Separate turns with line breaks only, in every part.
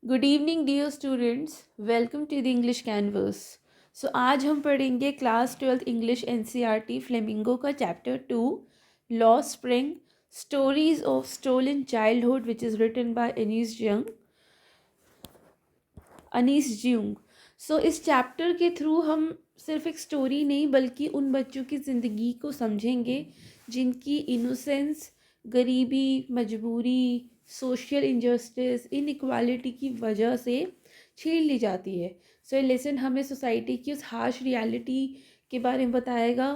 Good evening dear students, welcome to the English canvas. आज हम पढ़ेंगे class 12th English NCERT Flamingo का chapter 2 lost spring stories of stolen childhood which is written by Anees Jung. इस chapter के through हम सिर्फ एक स्टोरी नहीं बल्कि उन बच्चों की ज़िंदगी को समझेंगे जिनकी इनोसेंस, गरीबी, मजबूरी, सोशल इनजस्टिस, इनइक्वालिटी की वजह से छीन ली जाती है। ये लेसन हमें सोसाइटी की उस हार्श रियलिटी के बारे में बताएगा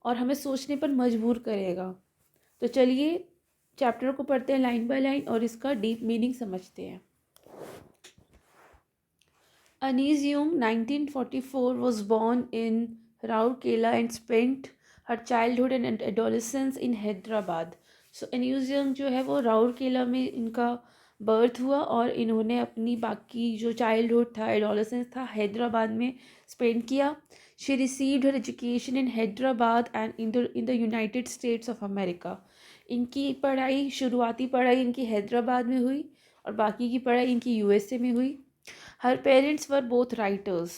और हमें सोचने पर मजबूर करेगा। तो चलिए चैप्टर को पढ़ते हैं लाइन बाय लाइन और इसका डीप मीनिंग समझते हैं। Anis Jung, 1944, was born in Rourkela and spent her childhood and adolescence in Hyderabad. Anis Jung जो है वो राउरकेला में इनका बर्थ हुआ और इन्होंने अपनी बाकी जो चाइल्डहुड था, एडोलेसेंस था, हैदराबाद में स्पेंड किया. She received her education in Hyderabad and in the United states of America. इनकी पढ़ाई, शुरुआती पढ़ाई इनकी हैदराबाद में हुई और बाकी की पढ़ाई इनकी यूएसए में हुई. हर पेरेंट्स वर बोथ राइटर्स.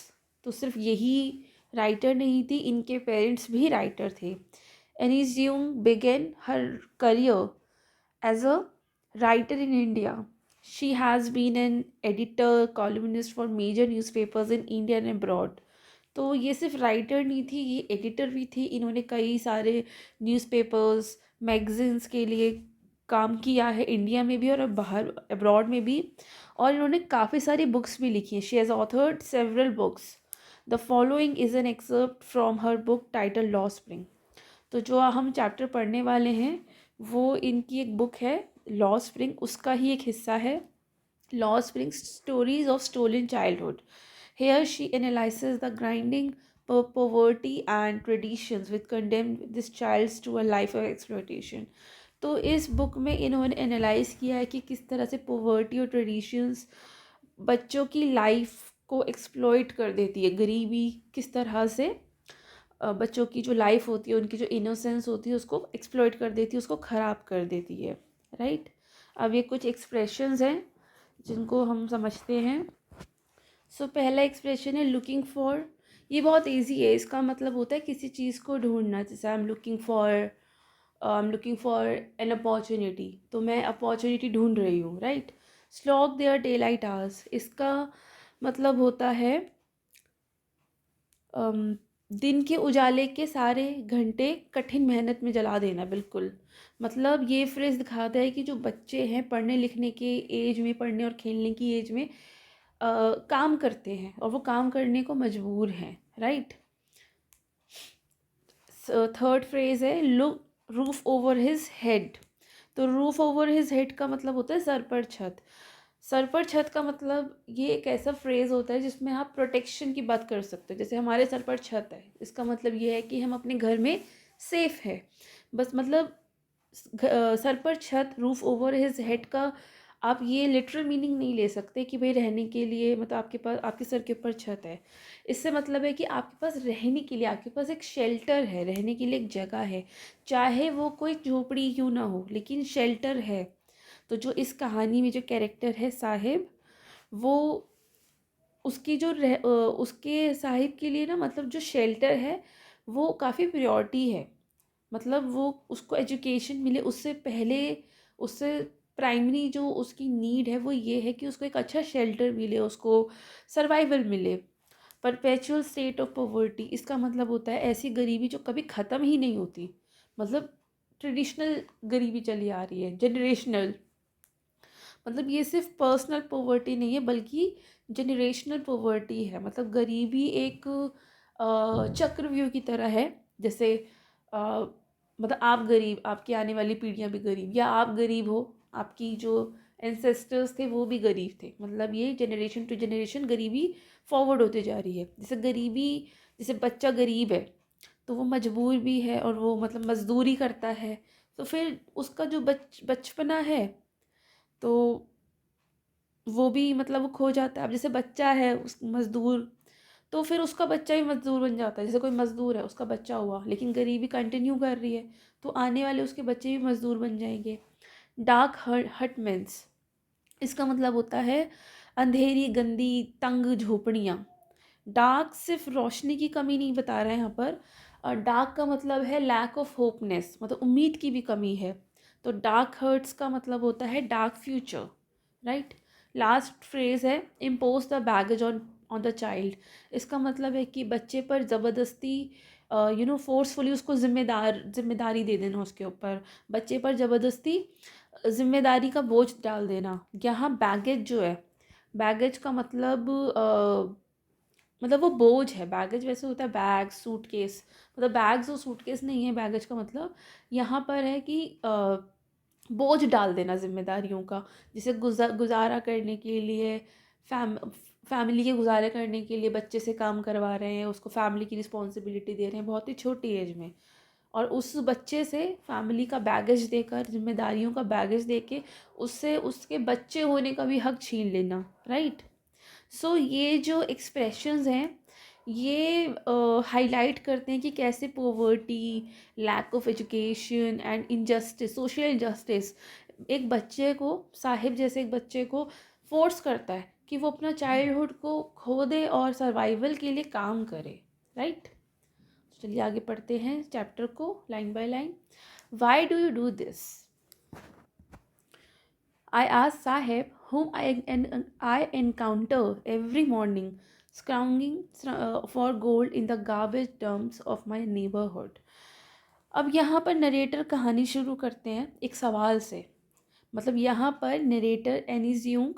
तो सिर्फ यही राइटर नहीं थी, इनके पेरेंट्स भी राइटर थे. Anees Jung began her career as a writer in India. She has been an editor, columnist for major newspapers in India and abroad. तो ये सिर्फ राइटर नहीं थी, ये एडिटर भी थी. इन्होंने कई सारे न्यूज़पेपर्स, मैगजीन्स के लिए काम किया है, इंडिया में भी और बाहर अब्रॉड में भी. और इन्होंने काफ़ी सारी बुक्स भी लिखी हैं. She has authored several books. The following is an excerpt from her book title law spring. तो जो हम चैप्टर पढ़ने वाले हैं वो इनकी एक बुक है लॉ स्प्रिंग, उसका ही एक हिस्सा है. लॉ spring stories of stolen childhood. Here she analyzes the grinding poverty and traditions which condemn this child to a life of exploitation. तो इस बुक में इन्होंने एनालाइज किया है कि किस तरह से पोवर्टी और ट्रेडिशंस बच्चों की लाइफ को एक्सप्लॉइट कर देती है. गरीबी किस तरह से बच्चों की जो लाइफ होती है, उनकी जो इनोसेंस होती है, उसको एक्सप्लॉइट कर देती है, उसको ख़राब कर देती है. राइट. अब ये कुछ एक्सप्रेशंस हैं जिनको हम समझते हैं. पहला एक्सप्रेशन है लुकिंग फॉर. ये बहुत इजी है. इसका मतलब होता है किसी चीज़ को ढूंढना. जैसे I am looking for an opportunity, तो मैं अपॉर्चुनिटी ढूंढ रही हूँ. Right. Slog their day light hours, इसका मतलब होता है दिन के उजाले के सारे घंटे कठिन मेहनत में जला देना. बिल्कुल. मतलब ये फ्रेज़ दिखाता है कि जो बच्चे हैं पढ़ने लिखने के एज में, पढ़ने और खेलने की एज में काम करते हैं और वो काम करने को मजबूर हैं. राइट. थर्ड फ्रेज है look roof over his head. तो रूफ ओवर हिज हेड का मतलब होता है सर पर छत. सर पर छत का मतलब ये एक ऐसा फ्रेज होता है जिसमें आप प्रोटेक्शन की बात कर सकते हो. जैसे हमारे सर पर छत है, इसका मतलब ये है कि हम अपने घर में सेफ है. बस मतलब सर पर छत, रूफ ओवर हिज हेड का आप ये लिटरल मीनिंग नहीं ले सकते कि भाई रहने के लिए मतलब आपके पास, आपके सर के ऊपर छत है. इससे मतलब है कि आपके पास रहने के लिए, आपके पास एक शेल्टर है, रहने के लिए एक जगह है. चाहे वो कोई झोपड़ी क्यों ना हो, लेकिन शेल्टर है. तो जो इस कहानी में जो कैरेक्टर है साहिब, वो उसकी उसके साहिब के लिए ना, मतलब जो शेल्टर है वो काफ़ी प्रायोरिटी है. मतलब वो उसको एजुकेशन मिले उससे पहले, उससे प्राइमरी जो उसकी नीड है वो ये है कि उसको एक अच्छा शेल्टर मिले, उसको सर्वाइवल मिले. परपेचुअल स्टेट ऑफ पॉवर्टी, इसका मतलब होता है ऐसी गरीबी जो कभी ख़त्म ही नहीं होती. मतलब ट्रेडिशनल गरीबी चली आ रही है, जनरेशनल. मतलब ये सिर्फ पर्सनल पॉवर्टी नहीं है बल्कि जनरेशनल पॉवर्टी है. मतलब गरीबी एक चक्रव्यूह की तरह है. जैसे मतलब आप गरीब, आपकी आने वाली पीढ़ियाँ भी गरीब, या आप गरीब हो, आपकी जो एंसेस्टर्स थे वो भी गरीब थे. मतलब ये जनरेशन टू जनरेशन गरीबी फॉरवर्ड होते जा रही है. जैसे गरीबी, जैसे बच्चा गरीब है तो वो मजबूर भी है और वो मतलब मजदूरी करता है. तो फिर उसका जो बचपना है तो वो भी मतलब वो खो जाता है. अब जैसे बच्चा है उस मज़दूर, तो फिर उसका बच्चा भी मज़दूर बन जाता है. जैसे कोई मज़दूर है, उसका बच्चा हुआ, लेकिन गरीबी कंटिन्यू कर रही है, तो आने वाले उसके बच्चे भी मज़दूर बन जाएंगे. डार्क हटमेंस, इसका मतलब होता है अंधेरी गंदी तंग झोपड़ियाँ। डार्क सिर्फ रोशनी की कमी नहीं बता रहा है यहाँ पर। डार्क का मतलब है लैक ऑफ होपनेस, मतलब उम्मीद की भी कमी है। तो डार्क हर्ट्स का मतलब होता है dark future, right. Last phrase है impose the baggage on the child. इसका मतलब है कि बच्चे पर ज़बरदस्ती फोर्सफुली उसको जिम्मेदारी दे देना, उसके ऊपर बच्चे पर ज़बरदस्ती जिम्मेदारी का बोझ डाल देना। यहाँ बैगेज जो है, बैगेज का मतलब वो बोझ है। बैगेज वैसे होता है बैग सूटकेस, मतलब बैग्स और सूटकेस नहीं है बैगेज का मतलब। यहाँ पर है कि बोझ डाल देना जिम्मेदारियों का। जैसे गुजारा करने के लिए फैमिली के गुजारे करने के लिए बच्चे से काम करवा रहे हैं, उसको फैमिली की रिस्पॉन्सिबिलिटी दे रहे हैं बहुत ही छोटी एज में, और उस बच्चे से फैमिली का बैगेज देकर, जिम्मेदारियों का बैगेज देके उससे उसके बच्चे होने का भी हक छीन लेना, राइट। सो ये जो एक्सप्रेशंस हैं ये हाईलाइट करते हैं कि कैसे poverty, lack of education and injustice, social injustice एक बच्चे को, साहिब जैसे एक बच्चे को फोर्स करता है कि वो अपना चाइल्डहुड को खो दे और सर्वाइवल के लिए काम करे, राइट। चलिए आगे पढ़ते हैं चैप्टर को line by line. Why do you do this? I asked Sahib, whom I encounter every morning, scrounging for gold in the garbage dumps of my neighborhood. अब यहाँ पर नरेटर कहानी शुरू करते हैं एक सवाल से। मतलब यहाँ पर नरेटर एनिज्यूंग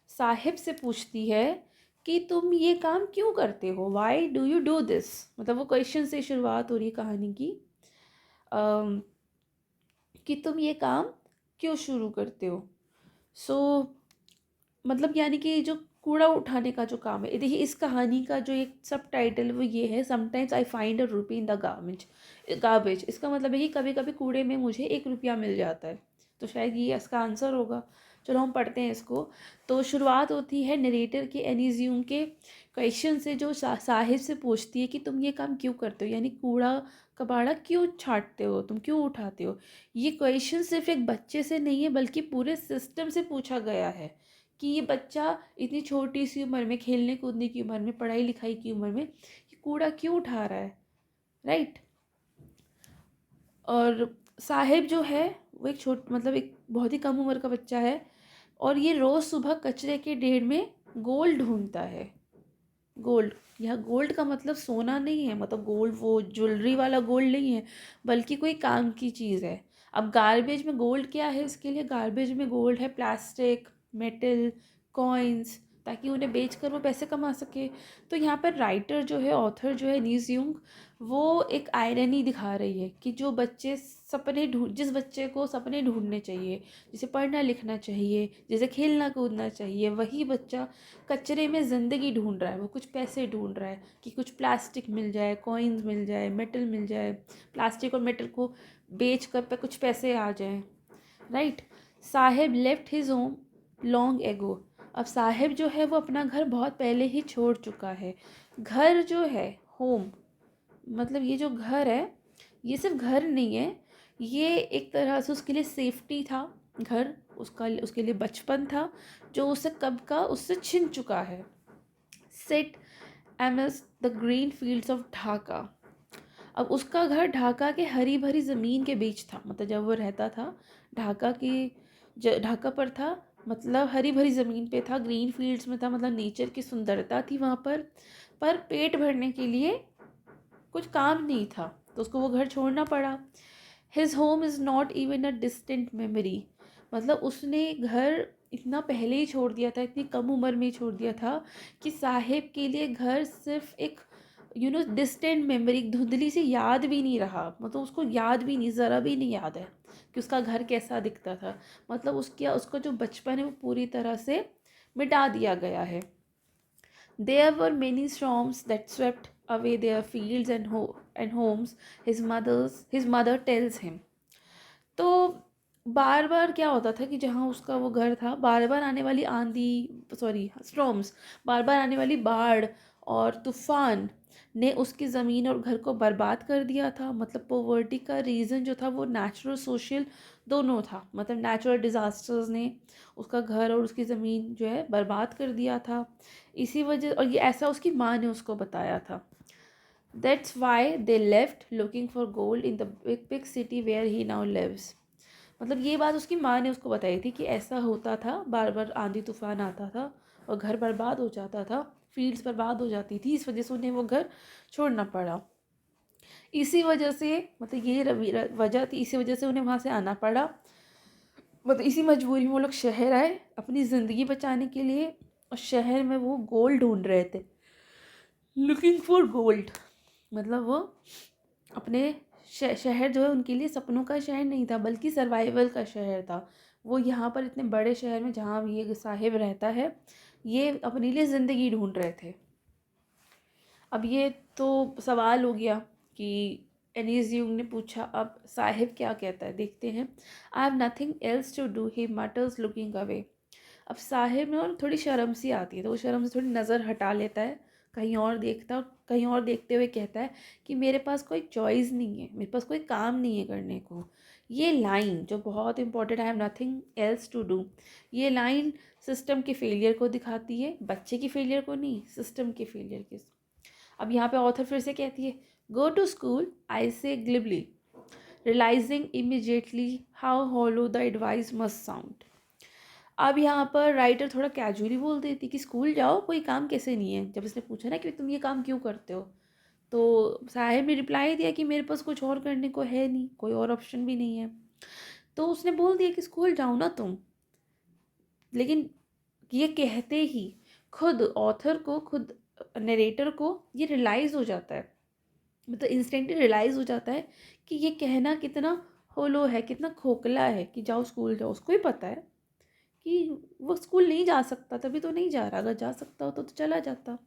साहिब से पूछती है कि तुम ये काम क्यों करते हो, why do you do this. मतलब वो क्वेश्चन से शुरुआत हो रही है कहानी की, कि तुम ये काम क्यों शुरू करते हो। सो मतलब यानी कि जो कूड़ा उठाने का जो काम है, देखिए इस कहानी का जो एक सब टाइटल वो ये है, sometimes I find a rupee in the garbage. इसका मतलब है कि कभी कभी कूड़े में मुझे 1 रुपया मिल जाता है। तो शायद ये इसका आंसर होगा। चलो हम पढ़ते हैं इसको। तो शुरुआत होती है नरेटर के एनिज्यूम के क्वेश्चन से, जो साहिब से पूछती है कि तुम ये काम क्यों करते हो, यानी कूड़ा कबाड़ा क्यों छांटते हो, तुम क्यों उठाते हो। ये क्वेश्चन सिर्फ एक बच्चे से नहीं है बल्कि पूरे सिस्टम से पूछा गया है कि ये बच्चा इतनी छोटी सी उम्र में, खेलने कूदने की उम्र में, पढ़ाई लिखाई की उम्र में ये कूड़ा क्यों उठा रहा है, राइट। और साहिब जो है वो एक मतलब एक बहुत ही कम उम्र का बच्चा है, और ये रोज़ सुबह कचरे के ढेर में गोल्ड ढूंढता है। गोल्ड, यह गोल्ड का मतलब सोना नहीं है, मतलब गोल्ड वो ज्वेलरी वाला गोल्ड नहीं है, बल्कि कोई काम की चीज़ है। अब गार्बेज में गोल्ड क्या है, इसके लिए गार्बेज में गोल्ड है प्लास्टिक, मेटल, कॉइन्स, ताकि उन्हें बेचकर वो पैसे कमा सके। तो यहाँ पर राइटर जो है, ऑथर जो है नीज यूंग, वो एक आयरनी दिखा रही है कि जो बच्चे सपने ढूंढ, जिस बच्चे को सपने ढूंढने चाहिए, जिसे पढ़ना लिखना चाहिए, जिसे खेलना कूदना चाहिए, वही बच्चा कचरे में ज़िंदगी ढूंढ रहा है। वो कुछ पैसे ढूंढ रहा है कि कुछ प्लास्टिक मिल जाए, कॉइन्स मिल जाए, मेटल मिल जाए, प्लास्टिक और मेटल को बेच कर पे कुछ पैसे आ जाएं, right. Sahib left his home long ago. अब साहिब जो है वो अपना घर बहुत पहले ही छोड़ चुका है। घर जो है, होम, मतलब ये जो घर है ये सिर्फ घर नहीं है, ये एक तरह से उसके लिए सेफ्टी था। घर उसका, उसके लिए बचपन था जो उसे कब का उससे छिन चुका है। Set MS the green fields of Dhaka. अब उसका घर ढाका के हरी भरी ज़मीन के बीच था। मतलब जब वो रहता था ढाका की, ढाका पर था, मतलब हरी भरी ज़मीन पे था, ग्रीन फील्ड्स में था, मतलब नेचर की सुंदरता थी वहाँ पर पेट भरने के लिए कुछ काम नहीं था, तो उसको वो घर छोड़ना पड़ा। His home is not even a distant memory. मतलब उसने घर इतना पहले ही छोड़ दिया था, इतनी कम उम्र में ही छोड़ दिया था कि साहिब के लिए घर सिर्फ एक डिस्टेंट मेमोरी, धुंधली सी याद भी नहीं रहा। मतलब उसको याद भी नहीं, ज़रा भी नहीं याद है कि उसका घर कैसा दिखता था। मतलब उसका जो बचपन है वो पूरी तरह से मिटा दिया गया है। There were many storms that swept away their fields and homes, his mother tells him. तो बार बार क्या होता था कि जहाँ उसका वो घर था, बार बार आने वाली आंधी, सॉरी स्टॉर्म्स, बार बार आने वाली बाढ़ और तूफान ने उसकी ज़मीन और घर को बर्बाद कर दिया था। मतलब पॉवर्टी का रीज़न जो था वो नेचुरल सोशल दोनों था। मतलब नेचुरल डिज़ास्टर्स ने उसका घर और उसकी ज़मीन जो है बर्बाद कर दिया था। इसी वजह, और ये ऐसा उसकी माँ ने उसको बताया था। That's why they left looking for gold in the big big city where he now lives. मतलब ये बात उसकी माँ ने उसको बताई थी कि ऐसा होता था, बार बार आंधी तूफान आता था और घर बर्बाद हो जाता था, फील्ड्स बर्बाद हो जाती थी, इस वजह से उन्हें वो घर छोड़ना पड़ा। इसी वजह से, मतलब ये वजह थी, इसी वजह से उन्हें वहाँ से आना पड़ा। मतलब इसी मजबूरी में वो लोग शहर आए अपनी ज़िंदगी बचाने के लिए, और शहर में वो गोल्ड ढूंढ रहे थे, लुकिंग फॉर गोल्ड। मतलब वो अपने शहर जो है उनके लिए सपनों का शहर नहीं था, बल्कि सर्वाइवल का शहर था। वो यहाँ पर इतने बड़े शहर में जहाँ ये साहिब रहता है, ये अपने लिए ज़िंदगी ढूंढ रहे थे। अब ये तो सवाल हो गया कि एनीस यूंग ने पूछा, अब साहिब क्या कहता है, देखते हैं। I have nothing else to do, he mutters looking away. अब साहिब में और थोड़ी शर्म सी आती है, तो वो शर्म से थोड़ी नज़र हटा लेता है, कहीं और देखता, कहीं और देखते हुए कहता है कि मेरे पास कोई चॉइस नहीं है, मेरे पास कोई काम नहीं है करने को। ये लाइन जो बहुत important, I have nothing else to do, ये लाइन सिस्टम के फेलियर को दिखाती है, बच्चे की फेलियर को नहीं, सिस्टम के फेलियर के। अब यहाँ पे ऑथर फिर से कहती है, गो to school, I say glibly, realising immediately how hollow the advice must sound. अब यहाँ पर राइटर थोड़ा कैजुअली बोल देती कि स्कूल जाओ, कोई काम कैसे नहीं है। जब इसने पूछा ना कि तुम ये काम क्यों करते हो, तो साहिब ने रिप्लाई दिया कि मेरे पास कुछ और करने को है नहीं, कोई और ऑप्शन भी नहीं है। तो उसने बोल दिया कि स्कूल जाओ ना तुम। लेकिन ये कहते ही खुद ऑथर को, खुद नरेटर को ये रियलाइज़ हो जाता है, मतलब इंस्टेंटली रियलाइज़ हो जाता है कि ये कहना कितना होलो है, कितना खोखला है कि जाओ स्कूल जाओ। उसको ही पता है कि वो स्कूल नहीं जा सकता, तभी तो नहीं जा रहा, अगर जा सकता हो तो चला जाता।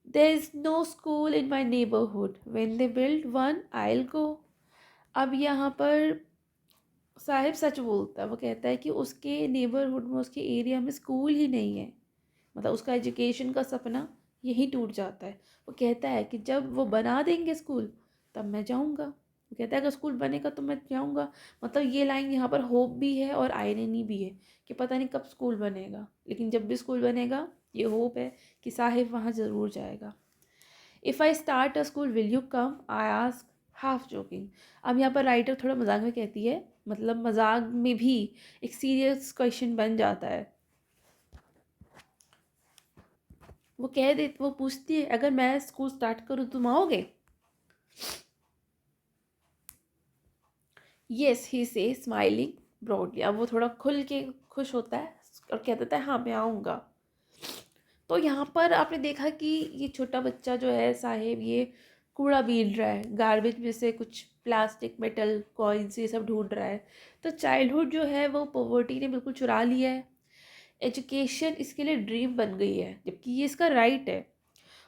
There is no school in my neighbourhood, when they build one I will go. अब यहाँ पर साहिब सच बोलता है, वो कहता है कि उसके नेबरहुड में, उसके एरिया में स्कूल ही नहीं है। मतलब उसका एजुकेशन का सपना यहीं टूट जाता है। वो कहता है कि जब वो बना देंगे स्कूल तब मैं जाऊंगा। वो कहता है अगर स्कूल बनेगा तो मैं जाऊंगा। मतलब ये लाइन यहाँ पर होप भी है और आयरनी भी है कि पता नहीं कब स्कूल बनेगा, लेकिन जब भी स्कूल बनेगा ये होप है कि साहिब वहाँ ज़रूर जाएगा। If I start a school will you come, I ask, half joking. अब यहाँ पर राइटर थोड़ा मजाक में कहती है, मतलब मजाक में भी एक सीरियस क्वेश्चन बन जाता है। वो पूछती है, अगर मैं स्कूल स्टार्ट करूँ तुम आओगे? येस, ही से स्माइलिंग ब्रॉडली। अब वो थोड़ा खुल के खुश होता है और कह देता है हाँ मैं आऊँगा। तो यहाँ पर आपने देखा कि ये छोटा बच्चा जो है साहिब, ये कूड़ा बीन रहा है, गार्बेज में से कुछ प्लास्टिक, मेटल, कॉइन्स, ये सब ढूंढ रहा है। तो चाइल्डहुड जो है वो पॉवर्टी ने बिल्कुल चुरा लिया है। एजुकेशन इसके लिए ड्रीम बन गई है, जबकि ये इसका राइट है।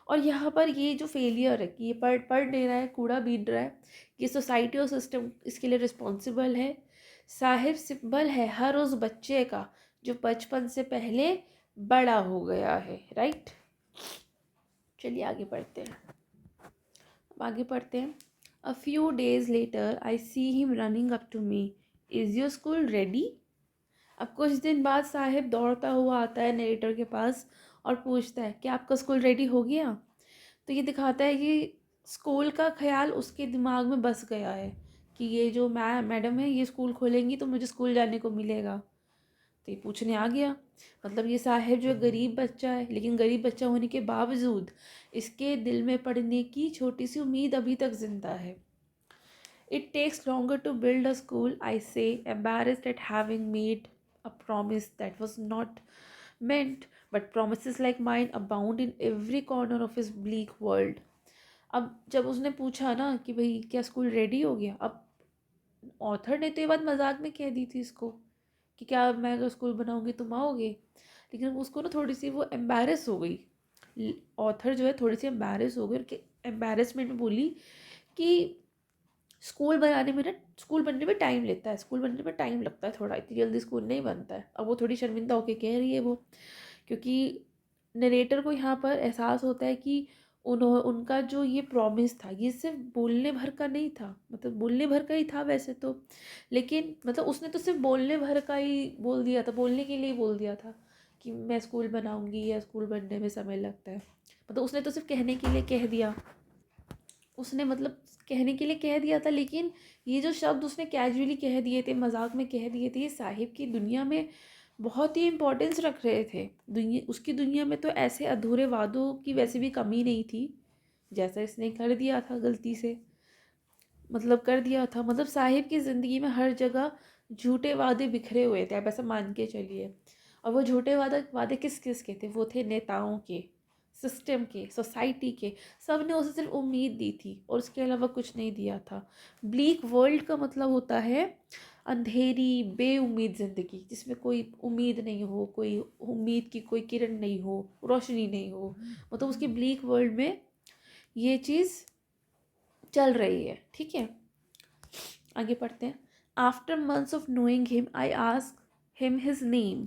और यहाँ पर ये जो फेलियर है कि ये पढ़ पढ़ नहीं रहा है, कूड़ा बीन रहा है, ये सोसाइटी और सिस्टम इसके लिए रिस्पॉन्सिबल है। साहिब सिंबल है हर उस बच्चे का जो बचपन से पहले बड़ा हो गया है, राइट। चलिए आगे पढ़ते हैं। अब आगे पढ़ते हैं। A few days later I see him running up to me, is your school ready. अब कुछ दिन बाद साहिब दौड़ता हुआ आता है नरेटर के पास और पूछता है कि आपका स्कूल रेडी हो गया। तो ये दिखाता है कि स्कूल का ख्याल उसके दिमाग में बस गया है कि ये जो मैडम है ये स्कूल खोलेंगी तो मुझे स्कूल जाने को मिलेगा। तो ये पूछने आ गया। मतलब ये साहिब जो गरीब बच्चा है, लेकिन गरीब बच्चा होने के बावजूद इसके दिल में पढ़ने की छोटी सी उम्मीद अभी तक जिंदा है। It takes longer to build a school, I say, embarrassed at having made a promise that was not meant, but promises like mine abound in every corner of his bleak world. अब जब उसने पूछा ना कि भाई क्या school ready हो गया, अब ऑथर ने तो ये बात मजाक में कह दी थी इसको कि क्या मैं अगर स्कूल बनाऊंगी तुम आओगे, लेकिन उसको ना थोड़ी सी वो एम्बैरस हो गई। ऑथर जो है थोड़ी सी एम्बैरस हो गई और एम्बैरसमेंट में बोली कि स्कूल बनने में टाइम लेता है, स्कूल बनने में टाइम लगता है थोड़ा, इतनी जल्दी स्कूल नहीं बनता है। अब वो थोड़ी शर्मिंदा होके कह रही है वो, क्योंकि नरेटर को यहाँ पर एहसास होता है कि उनका जो ये प्रॉमिस था ये सिर्फ बोलने भर का नहीं था, मतलब बोलने भर का ही था वैसे तो, लेकिन मतलब उसने तो सिर्फ बोलने भर का ही बोल दिया था, बोलने के लिए बोल दिया था कि मैं स्कूल बनाऊंगी या स्कूल बनने में समय लगता है। मतलब उसने तो सिर्फ कहने के लिए कह दिया, उसने मतलब कहने के लिए कह दिया था, लेकिन ये जो शब्द उसने कैजुअली कह दिए थे, मजाक में कह दिए थे, ये साहिब की दुनिया में बहुत ही इम्पोर्टेंस रख रहे थे। दुनिया उसकी दुनिया में तो ऐसे अधूरे वादों की वैसे भी कमी नहीं थी, जैसा इसने कर दिया था गलती से, मतलब कर दिया था। मतलब साहिब की ज़िंदगी में हर जगह झूठे वादे बिखरे हुए थे, आप ऐसा मान के चलिए। और वो झूठे वादे वादे किस किस के थे? वो थे नेताओं के, सिस्टम के, सोसाइटी के। सब ने उसे सिर्फ उम्मीद दी थी और उसके अलावा कुछ नहीं दिया था। ब्लीक वर्ल्ड का मतलब होता है अंधेरी बेउम्मीद ज़िंदगी, जिसमें कोई उम्मीद नहीं हो, कोई उम्मीद की कोई किरण नहीं हो, रोशनी नहीं हो। मतलब उसकी ब्लीक वर्ल्ड में ये चीज़ चल रही है, ठीक है। आगे पढ़ते हैं। After months of knowing him I ask him his name,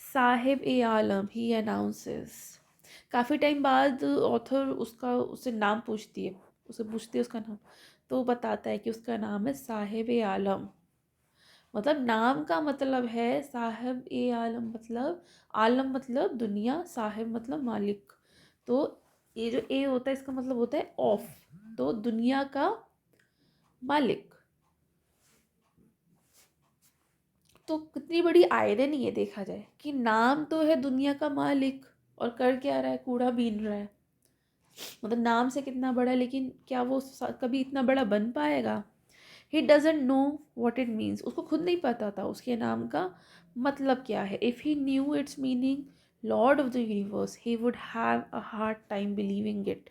Sahib A Alam he announces. काफ़ी टाइम बाद ऑथर उससे नाम पूछती है, उसे पूछती है उसका नाम, तो वो बताता है कि उसका नाम है साहिब ए आलम। मतलब नाम का मतलब है साहिब ए आलम, मतलब आलम मतलब दुनिया, साहिब मतलब मालिक। तो ये जो ए होता है इसका मतलब होता है ऑफ, तो दुनिया का मालिक। तो कितनी बड़ी आयरनी है देखा जाए, कि नाम तो है दुनिया का मालिक और कर क्या रहा है, कूड़ा बीन रहा है। मतलब नाम से कितना बड़ा है, लेकिन क्या वो कभी इतना बड़ा बन पाएगा? He doesn't know what it means, उसको खुद नहीं पता था उसके नाम का मतलब क्या है। If he new it's meaning, Lord of the universe, he would have a hard time believing it.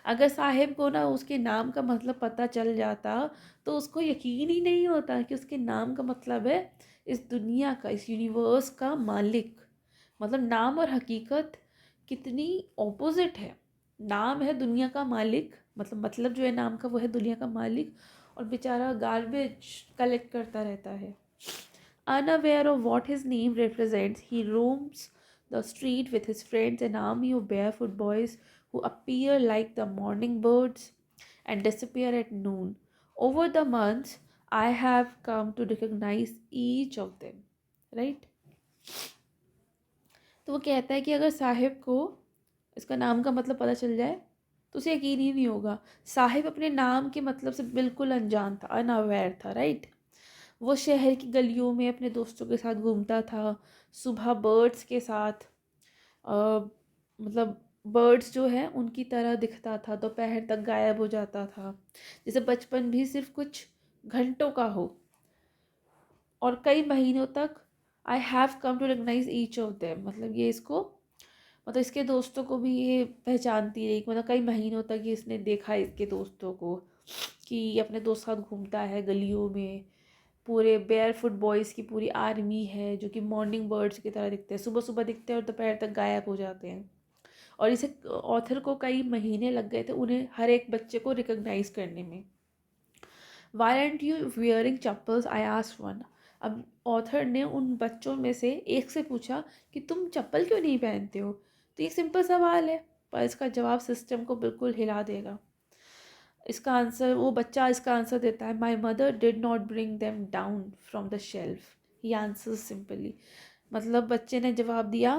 अगर साहिब को ना उसके नाम का मतलब पता चल जाता, तो उसको यकीन ही नहीं होता कि उसके नाम का मतलब है इस दुनिया का, इस यूनिवर्स का मालिक। मतलब नाम और हकीकत कितनी ऑपोजिट है। नाम है दुनिया का मालिक, मतलब जो है नाम का वो है दुनिया का मालिक, और बेचारा गार्बेज कलेक्ट करता रहता है। Unaware of what his name represents, he roams the street with his friends, an army of barefoot boys who appear like the morning birds and disappear at noon. Over the months, I have come to recognize each of them. Right? तो वो कहता है कि अगर साहिब को इसका नाम का मतलब पता चल जाए तो उसे यकीन ही नहीं होगा। साहिब अपने नाम के मतलब से बिल्कुल अनजान था, अनअवेयर था, राइट। वो शहर की गलियों में अपने दोस्तों के साथ घूमता था, सुबह बर्ड्स के साथ मतलब बर्ड्स जो है उनकी तरह दिखता था, दोपहर तक गायब हो जाता था, जैसे बचपन भी सिर्फ कुछ घंटों का हो। और कई महीनों तक I have come to recognise each of them, मतलब ये इसको, मतलब इसके दोस्तों को भी ये पहचानती रही। मतलब कई महीनों तक ये इसने देखा इसके दोस्तों को कि अपने दोस्त साथ घूमता है गलियों में। पूरे बेयर फुट बॉयज़ की पूरी आर्मी है जो कि मॉर्निंग बर्ड्स की तरह दिखते हैं, सुबह सुबह दिखते हैं और दोपहर तक गायब हो जाते हैं। और इसे ऑथर को कई महीने लग गए थे उन्हें हर एक बच्चे को रिकग्नाइज करने में। Why aren't you wearing chappals, I asked one. अब ऑथर ने उन बच्चों में से एक से पूछा कि तुम चप्पल क्यों नहीं पहनते हो? तो ये सिंपल सवाल है, पर इसका जवाब सिस्टम को बिल्कुल हिला देगा। इसका आंसर, वो बच्चा इसका आंसर देता है, my mother did not bring them down from the shelf, he answer simply. मतलब बच्चे ने जवाब दिया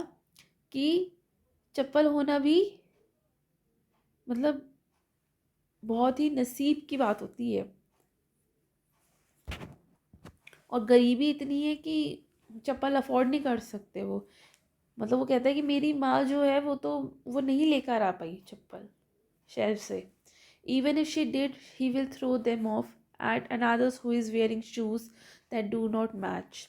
कि चप्पल होना भी मतलब बहुत ही नसीब की बात होती है, और गरीबी इतनी है कि चप्पल अफोर्ड नहीं कर सकते वो। मतलब वो कहता है कि मेरी माँ जो है वो नहीं लेकर आ पाई चप्पल शेल्फ से। Even if she did, he will throw them off at another's who is wearing shoes that do not match.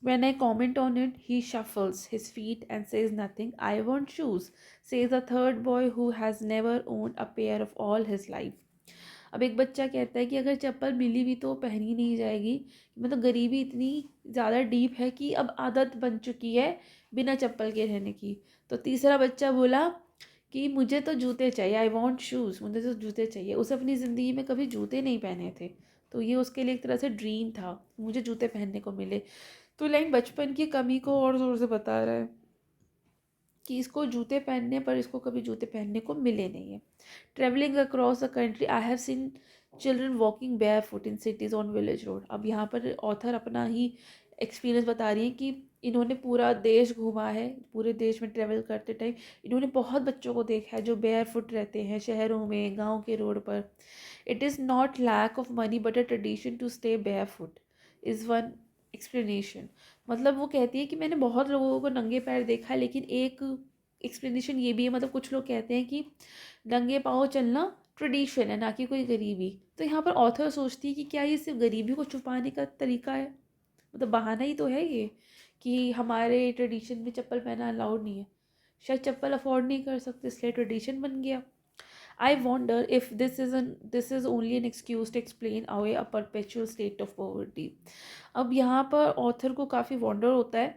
When I comment on it, he shuffles his feet and says nothing. I want shoes, says a third boy who has never owned a pair of all his life. अब एक बच्चा कहता है कि अगर चप्पल मिली भी तो पहनी नहीं जाएगी। मतलब गरीबी इतनी ज़्यादा डीप है कि अब आदत बन चुकी है बिना चप्पल के रहने की। तो तीसरा बच्चा बोला कि मुझे तो जूते चाहिए, आई वॉन्ट शूज़, मुझे तो जूते चाहिए। उसे अपनी ज़िंदगी में कभी जूते नहीं पहने थे, तो ये उसके लिए एक तरह से ड्रीम था, मुझे जूते पहनने को मिले। तो लाइन बचपन की कमी को और ज़ोर से बता रहा है। कि इसको जूते पहनने पर इसको कभी जूते पहनने को मिले नहीं है। Travelling across the country I have seen children walking bear foot in cities on village road. अब यहाँ पर ऑथर अपना ही एक्सपीरियंस बता रही है कि इन्होंने पूरा देश घूमा है, पूरे देश में ट्रेवल करते टाइम इन्होंने बहुत बच्चों को देखा है जो बेयर फुट रहते हैं शहरों में, गाँव के रोड पर। It is not lack of money but a tradition to stay barefoot is one explanation. मतलब वो कहती है कि मैंने बहुत लोगों को नंगे पैर देखा है, लेकिन एक एक्सप्लेनेशन ये भी है, मतलब कुछ लोग कहते हैं कि नंगे पाँव चलना ट्रेडिशन है, ना कि कोई गरीबी। तो यहाँ पर ऑथर सोचती है कि क्या ये सिर्फ गरीबी को छुपाने का तरीका है, मतलब बहाना ही तो है ये कि हमारे ट्रेडिशन में चप्पल पहनना अलाउड नहीं है, शायद चप्पल अफोर्ड नहीं कर सकते इसलिए ट्रेडिशन बन गया। I wonder if this is only an excuse to explain away a perpetual state of poverty। अब यहाँ पर ऑथर को काफ़ी वॉन्डर होता है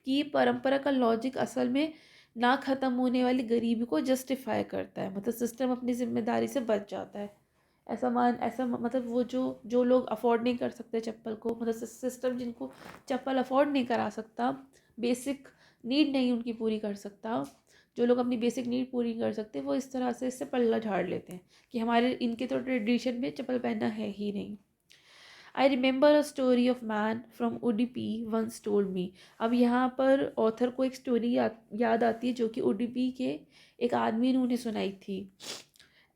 कि परंपरा का लॉजिक असल में ना ख़त्म होने वाली गरीबी को जस्टिफाई करता है, मतलब सिस्टम अपनी जिम्मेदारी से बच जाता है। ऐसा मतलब वो जो लोग अफोर्ड नहीं कर सकते चप्पल को, मतलब सिस्टम जिनको चप्पल अफोर्ड नहीं करा सकता, बेसिक नीड नहीं उनकी पूरी कर सकता, जो लोग अपनी बेसिक नीड पूरी कर सकते हैं वो इस तरह से इससे पल्ला झाड़ लेते हैं कि हमारे इनके तो ट्रेडिशन में चप्पल पहनना है ही नहीं। I remember a story of man from Udupi once told me. अब यहाँ पर ऑथर को एक स्टोरी याद आती है जो कि उडुपी के एक आदमी ने उन्हें सुनाई थी।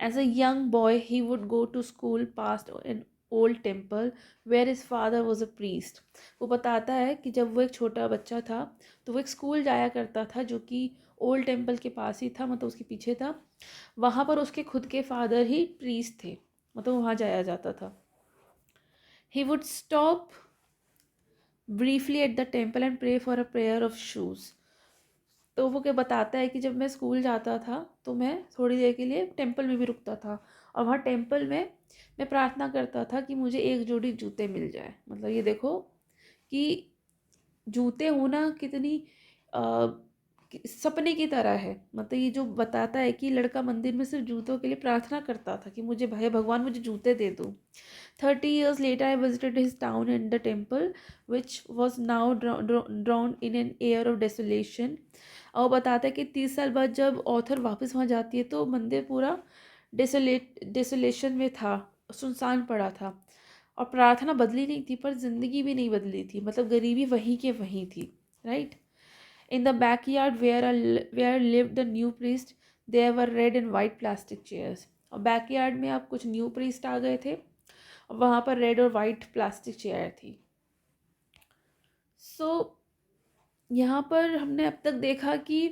As a young boy he would go to school past an old temple where his father was a priest. वो बताता है कि जब वो एक छोटा बच्चा था तो वो एक स्कूल जाया करता था जो कि ओल्ड टेम्पल के पास ही था, मतलब उसके पीछे था। वहाँ पर उसके खुद के फादर ही प्रीस्ट थे, मतलब वहाँ जाया जाता था। He would stop briefly at the temple and pray for a prayer of shoes. तो वो क्या बताता है कि जब मैं स्कूल जाता था तो मैं थोड़ी देर के लिए टेम्पल में भी रुकता था और वहाँ टेम्पल में मैं प्रार्थना करता था कि मुझे एक जोड़ी जूते मिल जाए। मतलब ये देखो कि जूते होना कितनी सपने की तरह है। मतलब ये जो बताता है कि लड़का मंदिर में सिर्फ जूतों के लिए प्रार्थना करता था कि मुझे भाई भगवान मुझे जूते दे दो। 30 years later I visited his town and the temple which was now drowned in an air of desolation। और बताता है कि 30 साल बाद जब ऑथर वापस वहाँ जाती है तो मंदिर पूरा डेसोलेशन में था, सुनसान पड़ा था। और प्रार्थना बदली नहीं थी पर जिंदगी भी नहीं बदली थी, मतलब गरीबी वहीं के वहीं थी, right. In the backyard where lived the new priest there were red and white plastic chairs. और बैक यार्ड में अब कुछ न्यू प्रीस्ट आ गए थे और वहाँ पर रेड और वाइट प्लास्टिक चेयर थी। सो यहाँ पर हमने अब तक देखा कि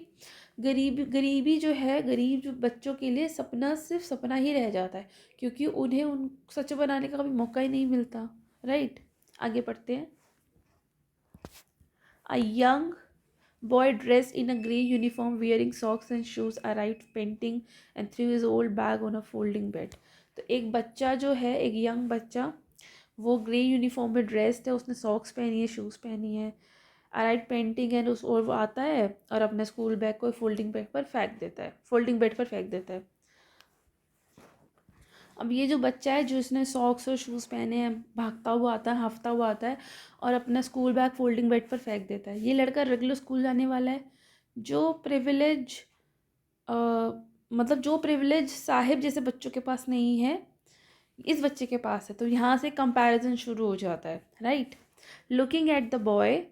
गरीबी जो है, गरीब जो बच्चों के लिए सपना सिर्फ सपना ही रह जाता है क्योंकि उन्हें उन सच बनाने का कभी मौका ही नहीं मिलता, राइट। आगे पढ़ते हैं। A young boy dressed in a grey uniform wearing socks and shoes arrived painting and threw his old bag on a folding bed। तो एक बच्चा जो है, एक यंग बच्चा, वो ग्रे यूनिफॉर्म में ड्रेस्ड है, उसने सॉक्स पहनी है, शूज़ पहनी है, अराइट पेंटिंग एंड उस और वो आता है और अपने स्कूल बैग को फोल्डिंग बेड पर फेंक देता है, फोल्डिंग बेड पर फेंक देता है। अब ये जो बच्चा है जो इसने सॉक्स और शूज़ पहने हैं, भागता हुआ आता है, हाफता हुआ आता है और अपना स्कूल बैग फोल्डिंग बेड पर फेंक देता है। ये लड़का रेगुलर स्कूल जाने वाला है, जो प्रिविलेज मतलब जो प्रिविलेज साहिब जैसे बच्चों के पास नहीं है इस बच्चे के पास है। तो यहाँ से कंपैरिजन शुरू हो जाता है, right. Looking at the boy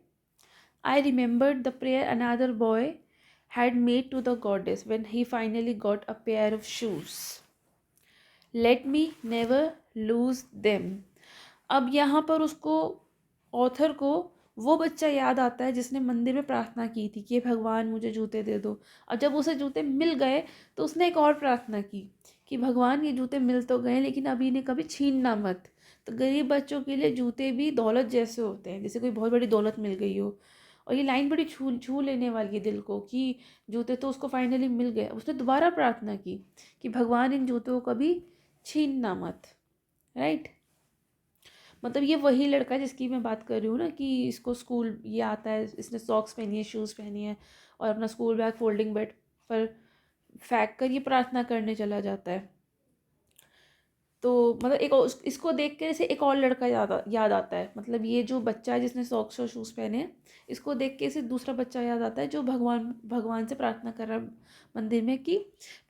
I remembered the prayer another boy had made to the goddess when he finally got a pair of shoes। Let me never lose them। अब यहाँ पर उसको, ऑथर को, वो बच्चा याद आता है जिसने मंदिर में प्रार्थना की थी कि भगवान मुझे जूते दे दो। और जब उसे जूते मिल गए तो उसने एक और प्रार्थना की कि भगवान ये जूते मिल तो गए लेकिन अभी इन्हें कभी छीनना मत। तो गरीब बच्चों के लिए जूते भी दौलत जैसे होते हैं, जैसे कोई बहुत बड़ी दौलत मिल गई हो। और ये लाइन बड़ी छू छू लेने वाली है दिल को कि जूते तो उसको फाइनली मिल गए। उसने दोबारा प्रार्थना की कि भगवान इन जूतों को कभी छीनना मत, राइट। मतलब ये वही लड़का जिसकी मैं बात कर रही हूँ ना कि इसको स्कूल ये आता है, इसने सॉक्स पहनी है, शूज़ पहनी है और अपना स्कूल बैग फोल्डिंग बेड पर फेंक कर ये प्रार्थना करने चला जाता है। तो मतलब इसको देख के जैसे एक और लड़का याद आता है, मतलब ये जो बच्चा है जिसने सॉक्स और शूज़ पहने हैं, इसको देख के इसे दूसरा बच्चा याद आता है जो भगवान भगवान से प्रार्थना कर रहा है मंदिर में कि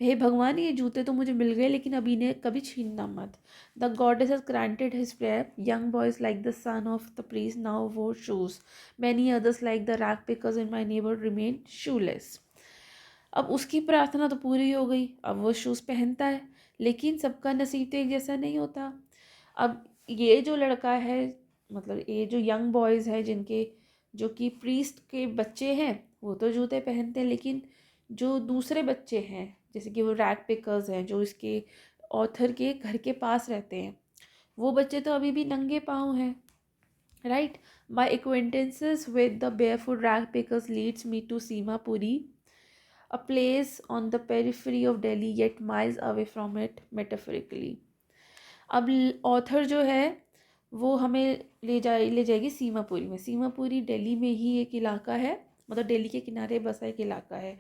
हे भगवान, ये जूते तो मुझे मिल गए लेकिन अभी इन्हें कभी छीनना मत। The goddess has granted his prayer, young boys like the son of the priest now wore shoes, many others like the rag pickers in my neighbour remain shoeless. अब उसकी प्रार्थना तो पूरी हो गई, अब वो शूज़ पहनता है, लेकिन सबका नसीब तो एक जैसा नहीं होता। अब ये जो लड़का है, मतलब ये जो यंग बॉयज़ हैं जिनके जो कि प्रीस्ट के बच्चे हैं, वो तो जूते पहनते हैं, लेकिन जो दूसरे बच्चे हैं जैसे कि वो रैग पिकर्स हैं जो इसके ऑथर के घर के पास रहते हैं, वो बच्चे तो अभी भी नंगे पाँव हैं, right. My acquaintances with the barefoot rag pickers leads me to Seemapuri, a place on the periphery of Delhi yet miles away from it metaphorically। अब ऑथर जो है वो हमें ले जाएगी सीमापुरी में। सीमापुरी दिल्ली में ही एक इलाका है, मतलब दिल्ली के किनारे बसा एक इलाका है।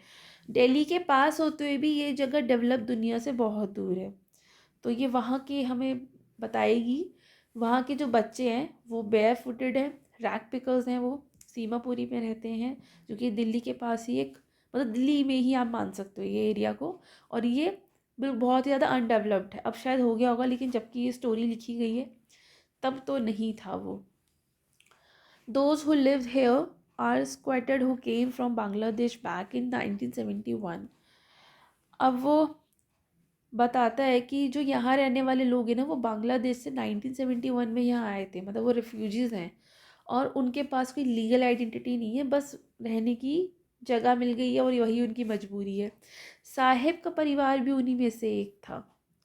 दिल्ली के पास होते हुए भी ये जगह डेवलप दुनिया से बहुत दूर है। तो ये वहाँ की हमें बताएगी, वहाँ के जो बच्चे हैं वो बेयर फुटेड हैं, रैग पिकर्स हैं, वो सीमापुरी में रहते हैं जो कि दिल्ली के पास ही एक, मतलब दिल्ली में ही आप मान सकते हो ये एरिया को। और ये बहुत ज़्यादा अनडेवलप्ड है, अब शायद हो गया होगा, लेकिन जबकि ये स्टोरी लिखी गई है तब तो नहीं था वो। Those who lived here are squatted who came from Bangladesh back in 1971। अब वो बताता है कि जो यहाँ रहने वाले लोग हैं ना, वो बांग्लादेश से 1971 में यहाँ आए थे, मतलब वो रिफ्यूजीज़ हैं और उनके पास कोई लीगल आइडेंटिटी नहीं है, बस रहने की जगह मिल गई है और वही उनकी मजबूरी है। साहिब का परिवार भी उन्हीं में से एक था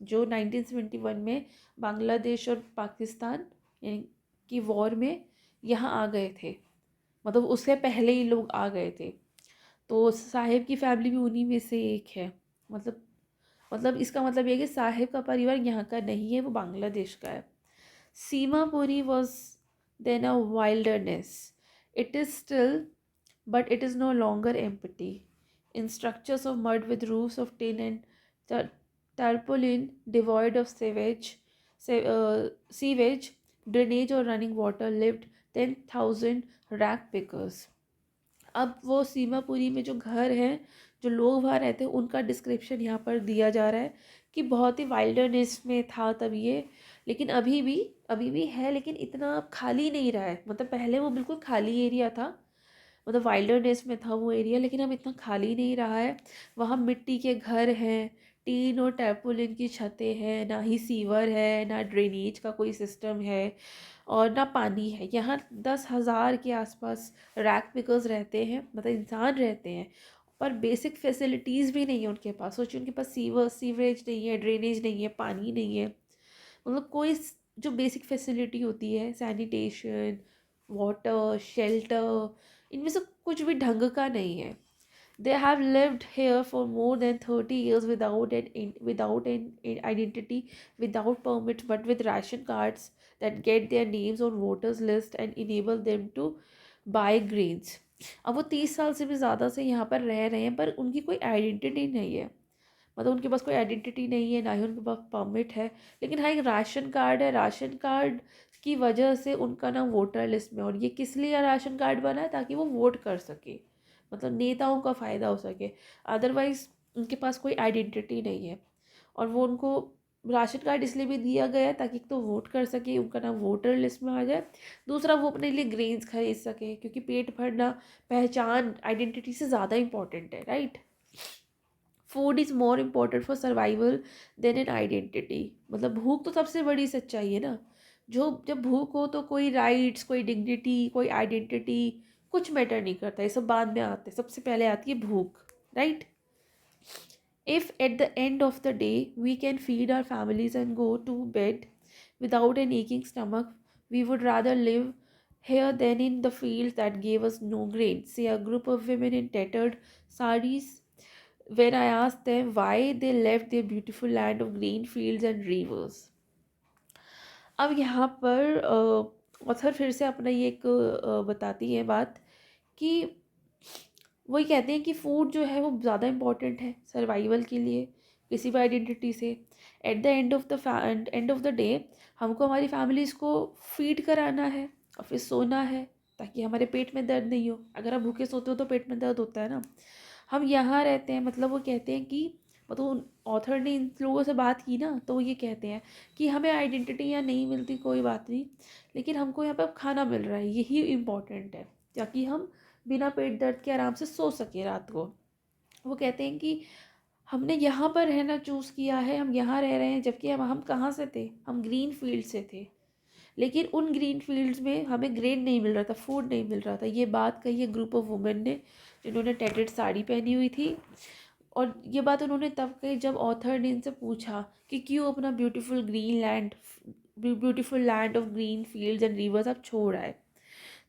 जो 1971 में बांग्लादेश और पाकिस्तान यानी कि वॉर में यहाँ आ गए थे, मतलब उससे पहले ही लोग आ गए थे। तो साहिब की फैमिली भी उन्हीं में से एक है। मतलब इसका मतलब ये है कि साहिब का परिवार यहाँ का नहीं है, वो बांग्लादेश का है। Seemapuri was then a wilderness, it is still but it is no longer empty. In structures of mud with roofs of tin and tarpaulin, devoid of sewage, drainage or running water, lived 10,000 rag pickers. अब वो सीमापुरी में जो घर हैं, जो लोग वहाँ रहते हैं, उनका डिस्क्रिप्शन यहाँ पर दिया जा रहा है कि बहुत ही वाइल्डरनेस में था तब ये, लेकिन अभी भी है, लेकिन इतना खाली नहीं रहा है। मतलब पहले वो बिल्कुल खाली एरिया था, मतलब वाइल्डरनेस में था वो एरिया, लेकिन अब इतना खाली नहीं रहा है। वहाँ मिट्टी के घर हैं, टीन और टैरपोलिन की छतें हैं, ना ही सीवर है, ना ड्रेनेज का कोई सिस्टम है और ना पानी है। यहाँ 10,000 के आसपास रैग पिकर्स रहते हैं, मतलब इंसान रहते हैं, पर बेसिक फैसिलिटीज़ भी नहीं है उनके पास। सोचिए उनके पास सीवरेज नहीं है, ड्रेनेज नहीं है, पानी नहीं है, मतलब कोई जो बेसिक फैसिलिटी होती है, सैनिटेशन, वाटर, शेल्टर, इनमें से कुछ भी ढंग का नहीं है। They have lived here for more than 30 years without an identity, without permit, but with ration cards that get their names on voters list and enable them to buy grains। अब वो 30 साल से भी ज़्यादा से यहाँ पर रह रहे हैं, पर उनकी कोई आइडेंटिटी नहीं है, मतलब उनके पास कोई आइडेंटिटी नहीं है, ना ही उनके पास परमिट है। लेकिन हाँ, एक राशन कार्ड है, राशन कार्ड की वजह से उनका नाम वोटर लिस्ट में। और ये किस लिए राशन कार्ड बना है? ताकि वो वोट कर सके, मतलब नेताओं का फ़ायदा हो सके। अदरवाइज़ उनके पास कोई आइडेंटिटी नहीं है। और वो उनको राशन कार्ड इसलिए भी दिया गया है ताकि तो वोट कर सके, उनका नाम वोटर लिस्ट में आ जाए, दूसरा वो अपने लिए ग्रेन्स खरीद सके, क्योंकि पेट भरना पहचान आइडेंटिटी से ज़्यादा इंपॉर्टेंट है, right. Food is more important for survival than an identity. मतलब भूख तो सबसे बड़ी सच्चाई है ना। जो जब भूख हो तो कोई राइट्स, कोई डिग्निटी, कोई आइडेंटिटी कुछ मैटर नहीं करता, ये सब बाद में आते, सबसे पहले आती है भूख, right. If at the end of the day we can feed our families and go to bed without an aching stomach, we would rather live here than in the fields that gave us no grain, say a group of women in tattered saris when I asked them why they left their beautiful land of green fields and rivers। अब यहाँ पर author फिर से अपना ये एक बताती है बात कि वही कहते हैं कि फ़ूड जो है वो ज़्यादा इम्पॉर्टेंट है सर्वाइवल के लिए, किसी भी आइडेंटिटी से। Eight the end of the day हमको हमारी फैमिलीज़ को फीड कराना है और फिर सोना है, ताकि हमारे पेट में दर्द नहीं हो। अगर आप भूखे सोते हो तो पेट में दर्द होता है ना। हम यहाँ रहते हैं, मतलब वो कहते हैं कि, मतलब ऑथर ने इन लोगों से बात की ना, तो वो ये कहते हैं कि हमें आइडेंटिटी यहाँ नहीं मिलती कोई बात नहीं, लेकिन हमको यहाँ पर खाना मिल रहा है, यही इम्पॉर्टेंट है, ताकि हम बिना पेट दर्द के आराम से सो सके रात को। वो कहते हैं कि हमने यहाँ पर रहना चूज़ किया है, हम यहाँ रह रहे हैं, जबकि हम कहाँ से थे, हम ग्रीन फील्ड से थे, लेकिन उन ग्रीन फील्ड्स में हमें ग्रेन नहीं मिल रहा था, फूड नहीं मिल रहा था। ये बात कही है ग्रुप ऑफ वुमेन ने, जिन्होंने टेटेड साड़ी पहनी हुई थी। और ये बात उन्होंने तब कही जब ऑथर ने इनसे पूछा कि क्यों अपना beautiful land of green fields and reverse आप छोड़ आए।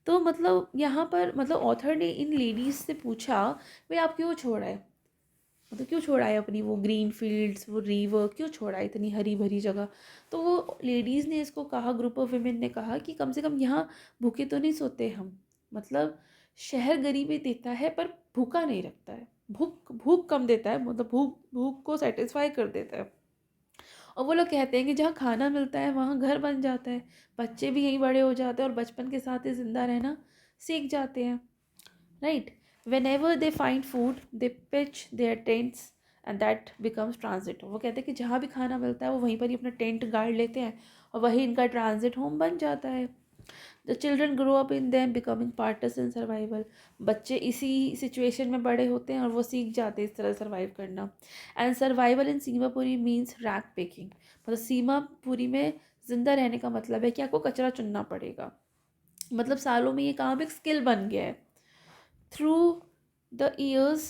तो मतलब यहाँ पर, मतलब ऑथर ने इन लेडीज़ से पूछा, भाई आप क्यों छोड़ आए, मतलब क्यों छोड़ा है अपनी वो ग्रीन फील्ड्स, वो रिवर क्यों छोड़ा है, इतनी हरी भरी जगह। तो वो लेडीज़ ने इसको कहा, ग्रुप ऑफ वुमेन ने कहा कि कम से कम यहाँ भूखे तो नहीं सोते हम, मतलब शहर गरीबी देता है पर भूखा नहीं रखता है, भूख भूख कम देता है, मतलब भूख भूख को सेटिस्फाई कर देता है। और वो लोग कहते हैं कि जहाँ खाना मिलता है वहाँ घर बन जाता है, बच्चे भी यहीं बड़े हो जाते हैं और बचपन के साथ ही ज़िंदा रहना सीख जाते हैं, right? Whenever they find food they pitch their tents and that becomes transit home। वो कहते हैं कि जहाँ भी खाना मिलता है वो वहीं पर ही अपना टेंट गाड़ लेते हैं और वही इनका ट्रांजिट होम बन जाता है। The children grow up in them becoming partners in survival। बच्चे इसी सिचुएशन में बड़े होते हैं और वो सीख जाते हैं इस तरह सर्वाइव करना। And survival in Seemapuri means rag picking, मतलब सीमापुरी में ज़िंदा रहने का मतलब है कि आपको कचरा चुनना पड़ेगा, मतलब सालों में ये काम एक स्किल बन गया है। Through the years,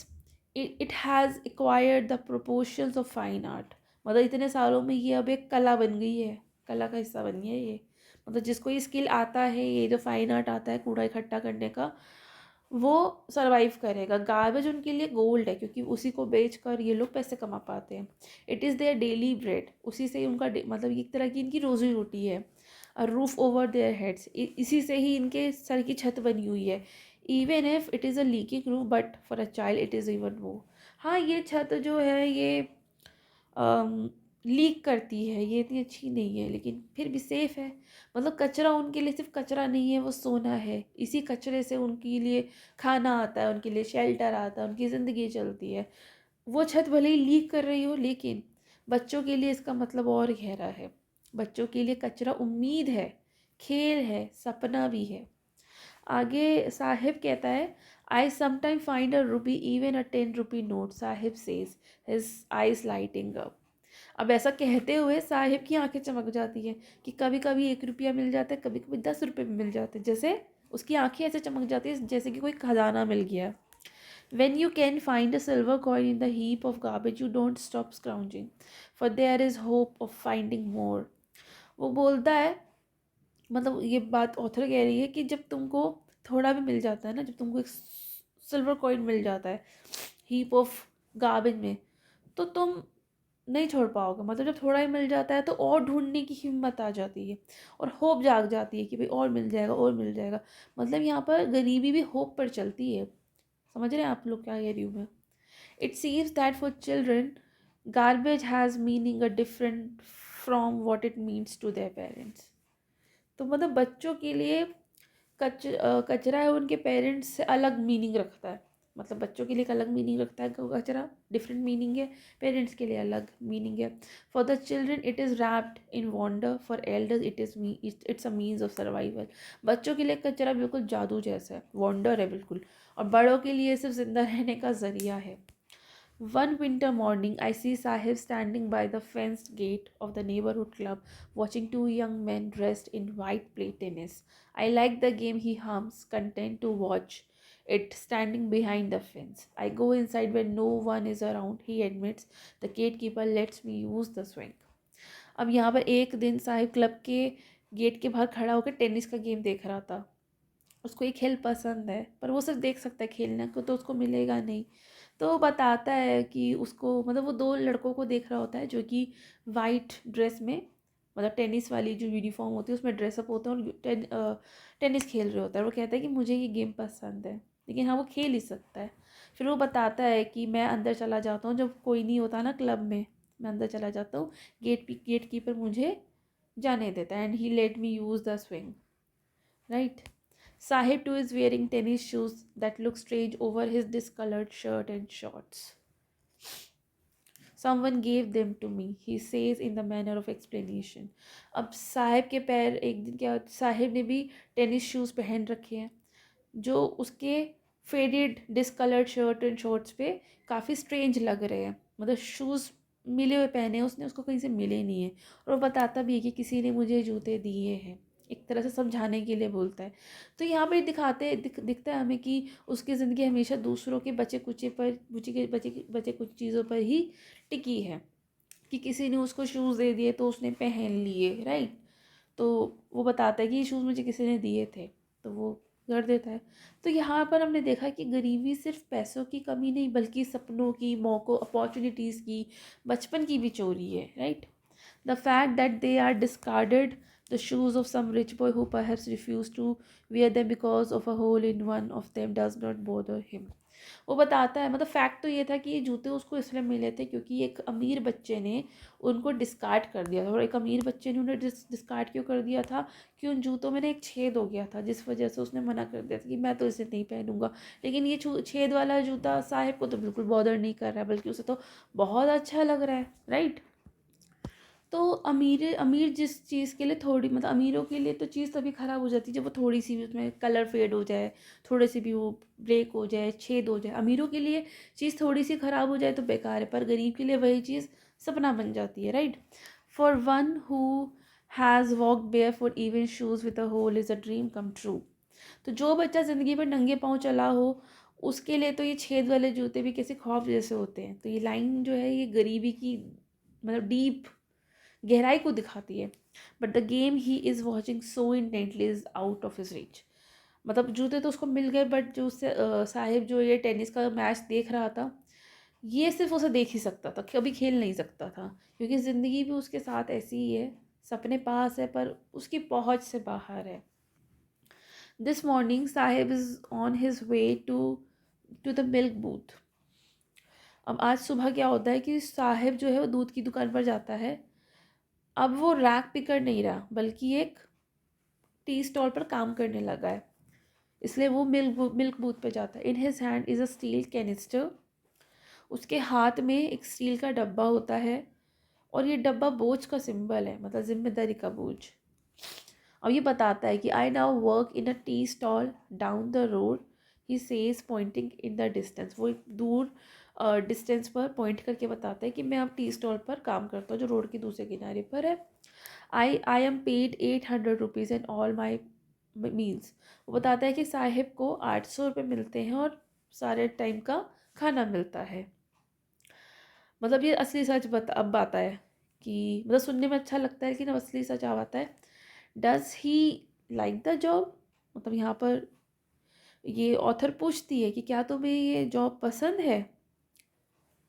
it has acquired the proportions of fine art। मतलब इतने सालों में ये अब एक कला बन गई है, कला का हिस्सा बन गया है ये। मतलब जिसको ये स्किल आता है, ये जो फाइन आर्ट आता है कूड़ा इकट्ठा करने का, वो सरवाइव करेगा। गार्बेज उनके लिए गोल्ड है, क्योंकि उसी को बेच कर ये लोग पैसे कमा पाते हैं। It is their daily bread, उसी से ही उनका मतलब एक तरह की इनकी रोज़ी रोटी है। A roof over their heads, इसी से ही इनके सर की छत बनी हुई है। Even if it is a leaking roof but for a child it is even वो। हाँ, ये छत जो है ये लीक करती है, ये इतनी अच्छी नहीं है, लेकिन फिर भी सेफ़ है। मतलब कचरा उनके लिए सिर्फ कचरा नहीं है, वो सोना है। इसी कचरे से उनके लिए खाना आता है, उनके लिए शेल्टर आता है, उनकी ज़िंदगी चलती है। वो छत भले ही लीक कर रही हो, लेकिन बच्चों के लिए इसका मतलब और गहरा है। बच्चों के लिए कचरा उम्मीद है, खेल है, सपना भी है। आगे साहिब कहता है, आई समटाइम फाइंड अ रूपी इवन अ 10 rupee note, Sahib says, his eyes lighting up. अब ऐसा कहते हुए साहिब की आंखें चमक जाती हैं कि कभी कभी 1 रुपया मिल जाता है, कभी कभी 10 रुपये भी मिल जाते हैं, जैसे उसकी आंखें ऐसे चमक जाती है जैसे कि कोई खजाना मिल गया। When you can find a silver coin in the heap of garbage, you don't stop scrounging, for there is hope of finding more। वो बोलता है, मतलब ये बात ऑथर कह रही है कि जब तुमको थोड़ा भी मिल जाता है ना, जब तुमको एक सिल्वर कॉइन मिल जाता है हीप ऑफ गार्बेज में, तो तुम नहीं छोड़ पाओगे। मतलब जब थोड़ा ही मिल जाता है तो और ढूंढने की हिम्मत आ जाती है और होप जाग जाती है कि भाई और मिल जाएगा और मिल जाएगा। मतलब यहाँ पर गरीबी भी होप पर चलती है। समझ रहे हैं आप लोग क्या कह रही हूँ मैं? It seems that for children, garbage has meaning a different from what it means to their parents। तो मतलब बच्चों के लिए कचरा है उनके पेरेंट्स से अलग मीनिंग रखता है। मतलब बच्चों के लिए एक अलग मीनिंग रखता है कचरा, डिफरेंट मीनिंग है, पेरेंट्स के लिए अलग मीनिंग है। For the children it is wrapped in wonder, for elders it's a means of survival. बच्चों के लिए कचरा बिल्कुल जादू जैसा है, वॉन्डर है बिल्कुल, और बड़ों के लिए सिर्फ जिंदा रहने का जरिया है। One winter morning, I see Sahib standing by the fenced gate of the neighborhood club, watching two young men dressed in white play tennis. I like the game, he hums, content to watch it standing behind the fence. I go inside when no one is around, he admits. The gatekeeper lets me use the swing। अब यहाँ पर एक दिन Sahib club के gate के बाहर खड़ा होकर टेनिस का गेम देख रहा था। उसको ये खेल पसंद है, पर वो सिर्फ देख सकता है, खेलने को तो उसको मिलेगा नहीं। तो वो बताता है कि उसको, मतलब वो दो लड़कों को देख रहा होता है जो कि वाइट ड्रेस में, मतलब टेनिस वाली जो यूनिफॉर्म होती है उसमें ड्रेसअप होता है और टेनिस खेल रहे होता है। वो कहता है कि मुझे ये गेम पसंद है, लेकिन हाँ वो खेल ही सकता है। फिर वो बताता है कि मैं अंदर चला जाता हूँ जब कोई नहीं होता ना क्लब में, मैं अंदर चला जाता हूँ, गेट कीपर मुझे जाने देता है, and he let me use the swing, right. Sahib too is wearing tennis shoes that look strange over his discolored shirt and shorts. Someone gave them to me, he says in the manner of explanation. अब साहिब के पैर, एक दिन क्या, साहिब ने भी tennis shoes पहन रखे हैं जो उसके faded discoloured shirt and shorts पे काफ़ी स्ट्रेंज लग रहे हैं. मतलब शूज़ मिले हुए पहने हैं उसने, उसको कहीं से मिले नहीं है. और वो बताता भी है कि किसी ने मुझे जूते दिए हैं, एक तरह से समझाने के लिए बोलता है. तो यहाँ पर दिखता है हमें कि उसकी ज़िंदगी हमेशा दूसरों के बचे कुचे पर, बचे कुछ चीज़ों पर ही टिकी है. कि किसी ने उसको शूज़ दे दिए तो उसने पहन लिए, राइट. तो वो बताता है कि ये शूज़ मुझे किसी ने दिए थे, तो वो कर देता है. तो यहाँ पर हमने देखा कि गरीबी सिर्फ पैसों की कमी नहीं, बल्कि सपनों की, मौक़ों, अपॉर्चुनिटीज़ की, बचपन की भी चोरी है, right. The fact that they are discarded the shoes of some rich boy who perhaps refused to wear them because of a hole in one of them does not bother him. वो बताता है, मतलब fact तो ये था कि ये जूते उसको इसलिए मिले थे क्योंकि एक अमीर बच्चे ने उनको डिस्कार्ड कर दिया था. और एक अमीर बच्चे ने उन्हें डिस्कार्ड क्यों कर दिया था कि उन जूतों में ना एक छेद हो गया था, जिस वजह से उसने मना कर दिया था कि मैं तो इसे नहीं पहनूंगा. लेकिन ये छेद वाला जूता साहिब को तो बिल्कुल बॉदर नहीं कर रहा है, बल्कि उसे तो बहुत अच्छा लग रहा है, राइट. तो अमीर जिस चीज़ के लिए थोड़ी, मतलब अमीरों के लिए तो चीज़ तभी ख़राब हो जाती है जब वो थोड़ी सी भी उसमें कलर फेड हो जाए, थोड़े से भी वो ब्रेक हो जाए, छेद हो जाए. अमीरों के लिए चीज़ थोड़ी सी ख़राब हो जाए तो बेकार है, पर गरीब के लिए वही चीज़ सपना बन जाती है, right. For one who has walk bare for even shoes with a hole is a dream come true. तो जो बच्चा ज़िंदगी पर नंगे पाँव चला हो उसके लिए तो ये छेद वाले जूते भी कैसे ख्वाब जैसे होते हैं. तो ये लाइन जो है ये गरीबी की, मतलब डीप गहराई को दिखाती है. But the game he is watching so intently is out of his reach. मतलब जूते तो उसको मिल गए, बट जो उससे साहिब जो ये टेनिस का मैच देख रहा था, ये सिर्फ उसे देख ही सकता था, कभी खेल नहीं सकता था. क्योंकि ज़िंदगी भी उसके साथ ऐसी ही है, सपने पास है पर उसकी पहुंच से बाहर है. This morning Saheb is on his way to the milk booth. अब आज सुबह क्या होता है कि साहिब जो है वो दूध की दुकान पर जाता है. अब वो रैक पिकर नहीं रहा, बल्कि एक टी स्टॉल पर काम करने लगा है, इसलिए वो मिल्क बूथ पे जाता है. In his hand is a steel canister. उसके हाथ में एक स्टील का डब्बा होता है, और ये डब्बा बोझ का सिंबल है, मतलब जिम्मेदारी का बोझ. अब ये बताता है कि I now work in a tea stall down the road, he says pointing in the distance. वो एक दूर डिस्टेंस पर पॉइंट करके बताता है कि मैं अब टी स्टॉल पर काम करता हूँ जो रोड के दूसरे किनारे पर है. I am paid 800 rupees and all my meals. वो बताता है कि साहिब को 800 रुपये मिलते हैं और सारे टाइम का खाना मिलता है. मतलब ये असली सच अब आता है कि, मतलब सुनने में अच्छा लगता है लेकिन अब असली सच अब आता है. Does he like the job. मतलब यहाँ पर ये ऑथर पूछती है कि क्या तुम्हें ये जॉब पसंद है.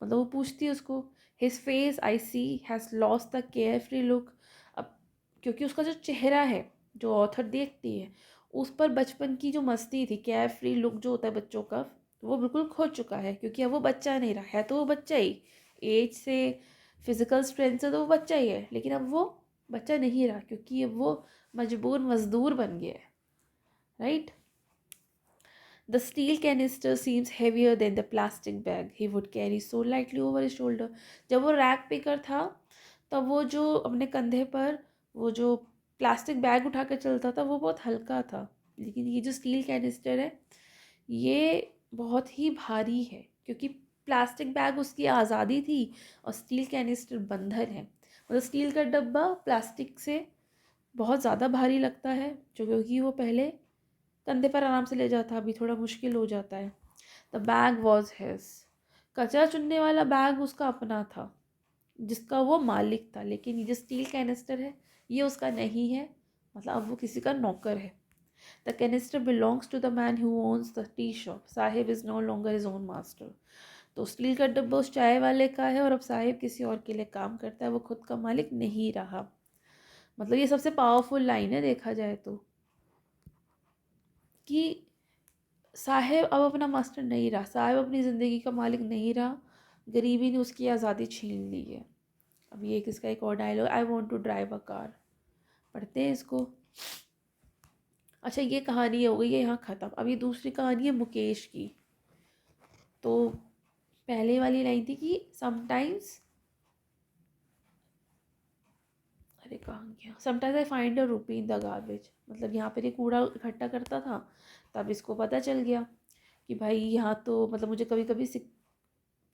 मतलब वो पूछती है उसको. His face I see has lost the carefree look. अब क्योंकि उसका जो चेहरा है, जो ऑथर देखती है, उस पर बचपन की जो मस्ती थी, केयर फ्री लुक जो होता है बच्चों का, वो बिल्कुल खो चुका है. क्योंकि अब वो बच्चा नहीं रहा है, तो वो बच्चा ही एज से, फिजिकल स्ट्रेंथ से तो वो बच्चा ही है, लेकिन अब वो बच्चा नहीं रहा क्योंकि अब वो मजबूर मजदूर बन गया है, right. The steel canister seems heavier than the plastic bag he would carry so lightly over his shoulder. जब वो रैक पिकर था तब वो जो अपने कंधे पर वो जो प्लास्टिक बैग उठा कर चलता था वो बहुत हल्का था, लेकिन ये जो स्टील कैनिस्टर है ये बहुत ही भारी है. क्योंकि प्लास्टिक बैग उसकी आज़ादी थी और स्टील कैनिस्टर बंधन है. मतलब स्टील का डब्बा प्लास्टिक से बहुत ज़्यादा भारी लगता है, जो क्योंकि वो पहले कंधे पर आराम से ले जाता, अभी थोड़ा मुश्किल हो जाता है. The bag was his. कचरा चुनने वाला बैग उसका अपना था, जिसका वो मालिक था. लेकिन ये जो स्टील कैनिस्टर है ये उसका नहीं है, मतलब अब वो किसी का नौकर है. The canister belongs to the man who owns the tea shop. Saheb is no longer his own master. तो स्टील का डब्बा उस चाय वाले का है और अब साहिब किसी और के लिए काम करता है, वो खुद का मालिक नहीं रहा. मतलब ये सबसे पावरफुल लाइन है देखा जाए तो, कि साहिब अब अपना मास्टर नहीं रहा, साहिब अपनी ज़िंदगी का मालिक नहीं रहा, गरीबी ने उसकी आज़ादी छीन ली है. अब ये किसका एक और dialogue, I want to drive a car, पढ़ते हैं इसको। अच्छा ये कहानी हो गई है यहाँ ख़त्म। अब ये दूसरी कहानी है मुकेश की। तो पहले वाली लाइन थी कि समटाइम्स, अरे कहाँ गया, समटाइम्स आई फाइंड अ रूपी इन द गार्बेज, मतलब यहाँ पर ये कूड़ा इकट्ठा करता था, तब इसको पता चल गया कि भाई यहाँ तो मतलब मुझे कभी कभी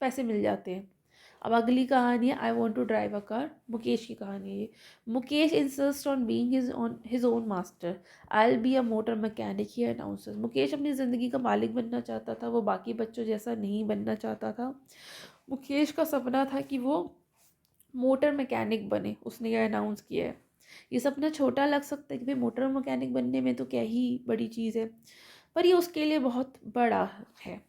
पैसे मिल जाते हैं। अब अगली कहानी है I want to drive a car, Mukesh की कहानी है ये। Mukesh insist on being his own master, I will be a motor mechanic, he announces. Mukesh अपनी ज़िंदगी का मालिक बनना चाहता था, वो बाकी बच्चों जैसा नहीं बनना चाहता था। मुकेश का सपना था कि वो मोटर मैकेनिक बने, उसने यह अनाउंस किया है। ये सपना छोटा लग सकता है कि भाई मोटर मैकेनिक बनने में तो क्या ही बड़ी चीज़ है, पर ये उसके लिए बहुत बड़ा है।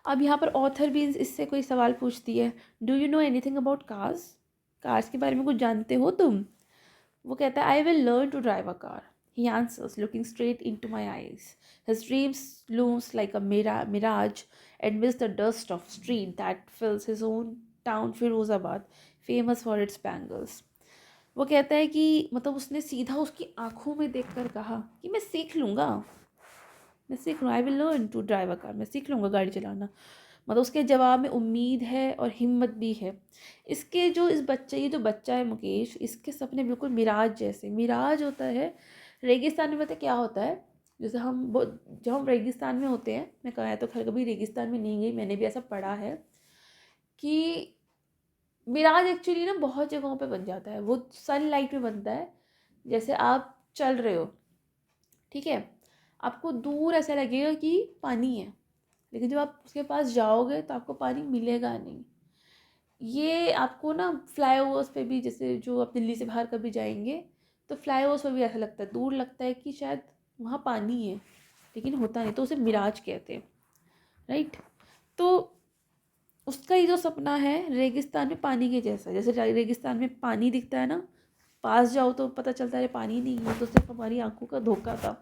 अब यहाँ पर ऑथर भी इससे कोई सवाल पूछती है, do you know anything about cars, cars के बारे में कुछ जानते हो तुम? वो कहता है I will learn to drive a car, he answers looking straight into my eyes, his dreams looms like a mirage amidst the dust of street that fills his own town Firozabad, famous for its bangles. वो कहता है कि मतलब उसने सीधा उसकी आंखों में देखकर कहा कि मैं सीख लूँगा, मैं सीख लूँ, I will learn to drive a car, मैं सीख लूँगा गाड़ी चलाना। मतलब उसके जवाब में उम्मीद है और हिम्मत भी है। इसके जो इस बच्चे, ये जो बच्चा है मुकेश, इसके सपने बिल्कुल मिराज जैसे, मिराज होता है रेगिस्तान में, पता क्या होता है, जैसे जब हम रेगिस्तान में होते हैं, मैं कहा तो खैर कभी रेगिस्तान में नहीं गई, मैंने भी ऐसा पढ़ा है कि मिराज एक्चुअली ना बहुत जगहों पे बन जाता है, वो सनलाइट में बनता है। जैसे आप चल रहे हो, ठीक है, आपको दूर ऐसा लगेगा कि पानी है, लेकिन जब आप उसके पास जाओगे तो आपको पानी मिलेगा नहीं। ये आपको ना फ्लाईओवर्स पे भी, जैसे जो आप दिल्ली से बाहर कभी जाएंगे तो फ्लाईओवर्स पर भी ऐसा लगता है, दूर लगता है कि शायद वहाँ पानी है, लेकिन होता नहीं, तो उसे मिराज कहते हैं, राइट। तो उसका ही जो सपना है रेगिस्तान में पानी के जैसा, जैसे रेगिस्तान में पानी दिखता है ना, पास जाओ तो पता चलता है पानी नहीं है, तो सिर्फ हमारी आंखों का धोखा था।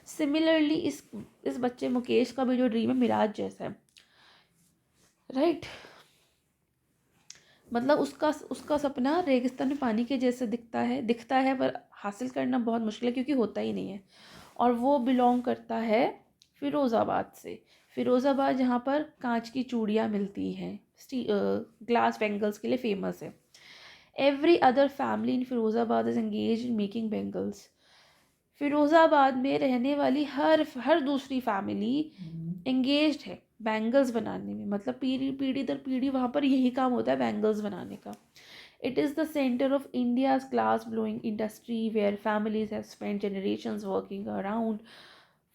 सिमिलरली इस बच्चे मुकेश का भी जो ड्रीम है मिराज जैसा है, राइट। मतलब उसका उसका सपना रेगिस्तान में पानी के जैसे दिखता है पर हासिल करना बहुत मुश्किल है, क्योंकि होता ही नहीं है। और वो बिलोंग करता है फिरोज़ाबाद से, फिरोज़ाबाद जहाँ पर कांच की चूड़ियाँ मिलती हैं, ग्लास बैंगल्स के लिए फेमस है। Every other family in Firozabad is engage in making bangles. Firozabad में रहने वाली हर दूसरी फैमिली एंगेज्ड है बैंगल्स बनाने में, मतलब पीढ़ी पीढ़ी दर पीढ़ी वहाँ पर यही काम होता है बैंगल्स बनाने का। It is the centre of India's glass blowing industry where families have spent generations working around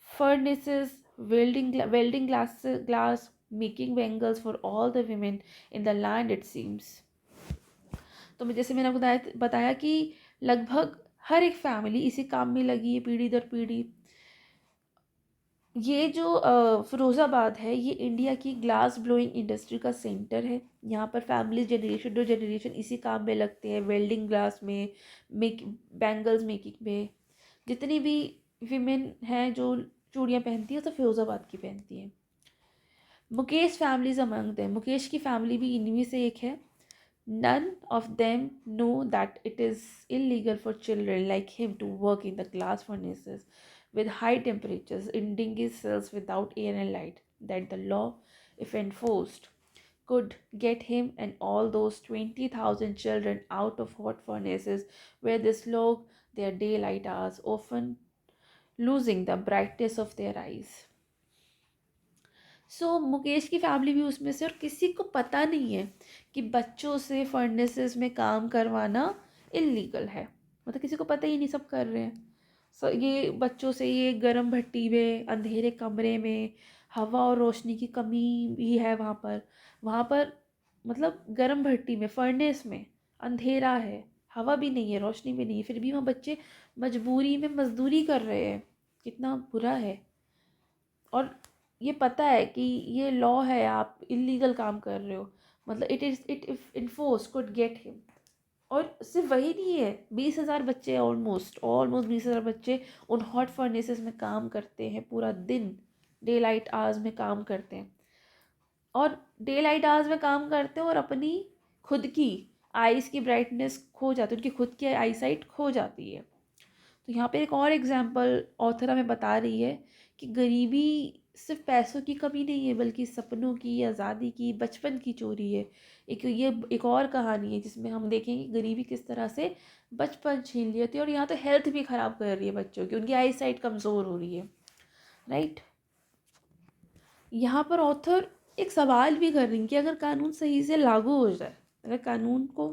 furnaces, welding glass, making bangles for all the women in the land it seems। तो जैसे मैंने बताया कि लगभग हर एक family इसी काम में लगी है पीढ़ी दर पीढ़ी। ये जो फिरोज़ाबाद है ये इंडिया की ग्लास ब्लोइंग इंडस्ट्री का सेंटर है। यहाँ पर फैमिली जनरेशन टू जनरेशन इसी काम में लगते हैं, वेल्डिंग ग्लास में, बैंगल्स मेकिंग में। जितनी भी विमेन हैं जो चूड़ियाँ पहनती हैं तो फिरोज़ाबाद की पहनती हैं। Mukesh families among them, Mukesh की फैमिली भी इनमें से एक है। None of them know that it is illegal for children like him to work in the glass furnaces with high temperatures in dingy cells without air and light, that the law, if enforced, could get him and all those 20,000 children out of hot furnaces where they slog their daylight hours, often losing the brightness of their eyes। Mukesh की family भी उसमें से, और किसी को पता नहीं है कि बच्चों से फर्नेसेस में काम करवाना इलीगल है, मतलब किसी को पता ही नहीं, सब कर रहे हैं। ये बच्चों से, ये गर्म भट्टी में अंधेरे कमरे में, हवा और रोशनी की कमी भी है वहाँ पर मतलब गर्म भट्टी में, फर्नेस में अंधेरा है, हवा भी नहीं है, रोशनी भी नहीं है, फिर भी वहाँ बच्चे मजबूरी में मजदूरी कर रहे हैं, कितना बुरा है। और ये पता है कि ये लॉ है, आप इलीगल काम कर रहे हो, मतलब it if enforce could get him. और सिर्फ वही नहीं है, 20,000 बच्चे, ऑलमोस्ट 20,000 बच्चे उन हॉट फर्नेसेस में काम करते हैं, पूरा दिन डे लाइट आवर्स में काम करते हैं, और डे लाइट आवर्स में काम करते हैं और अपनी खुद की आइज़ की ब्राइटनेस खो जाती है, उनकी खुद की आई साइट खो जाती है। तो यहाँ पे एक और एग्जाम्पल ऑथर हमें बता रही है कि गरीबी सिर्फ पैसों की कमी नहीं है, बल्कि सपनों की, आज़ादी की, बचपन की चोरी है। एक और कहानी है जिसमें हम देखेंगे गरीबी किस तरह से बचपन छीन लिया थी, और यहाँ तो हेल्थ भी ख़राब कर रही है बच्चों की, उनकी आई साइट कमज़ोर हो रही है, राइट। यहाँ पर ऑथर एक सवाल भी कर रही हैं कि अगर कानून सही से लागू हो जाए, अगर कानून को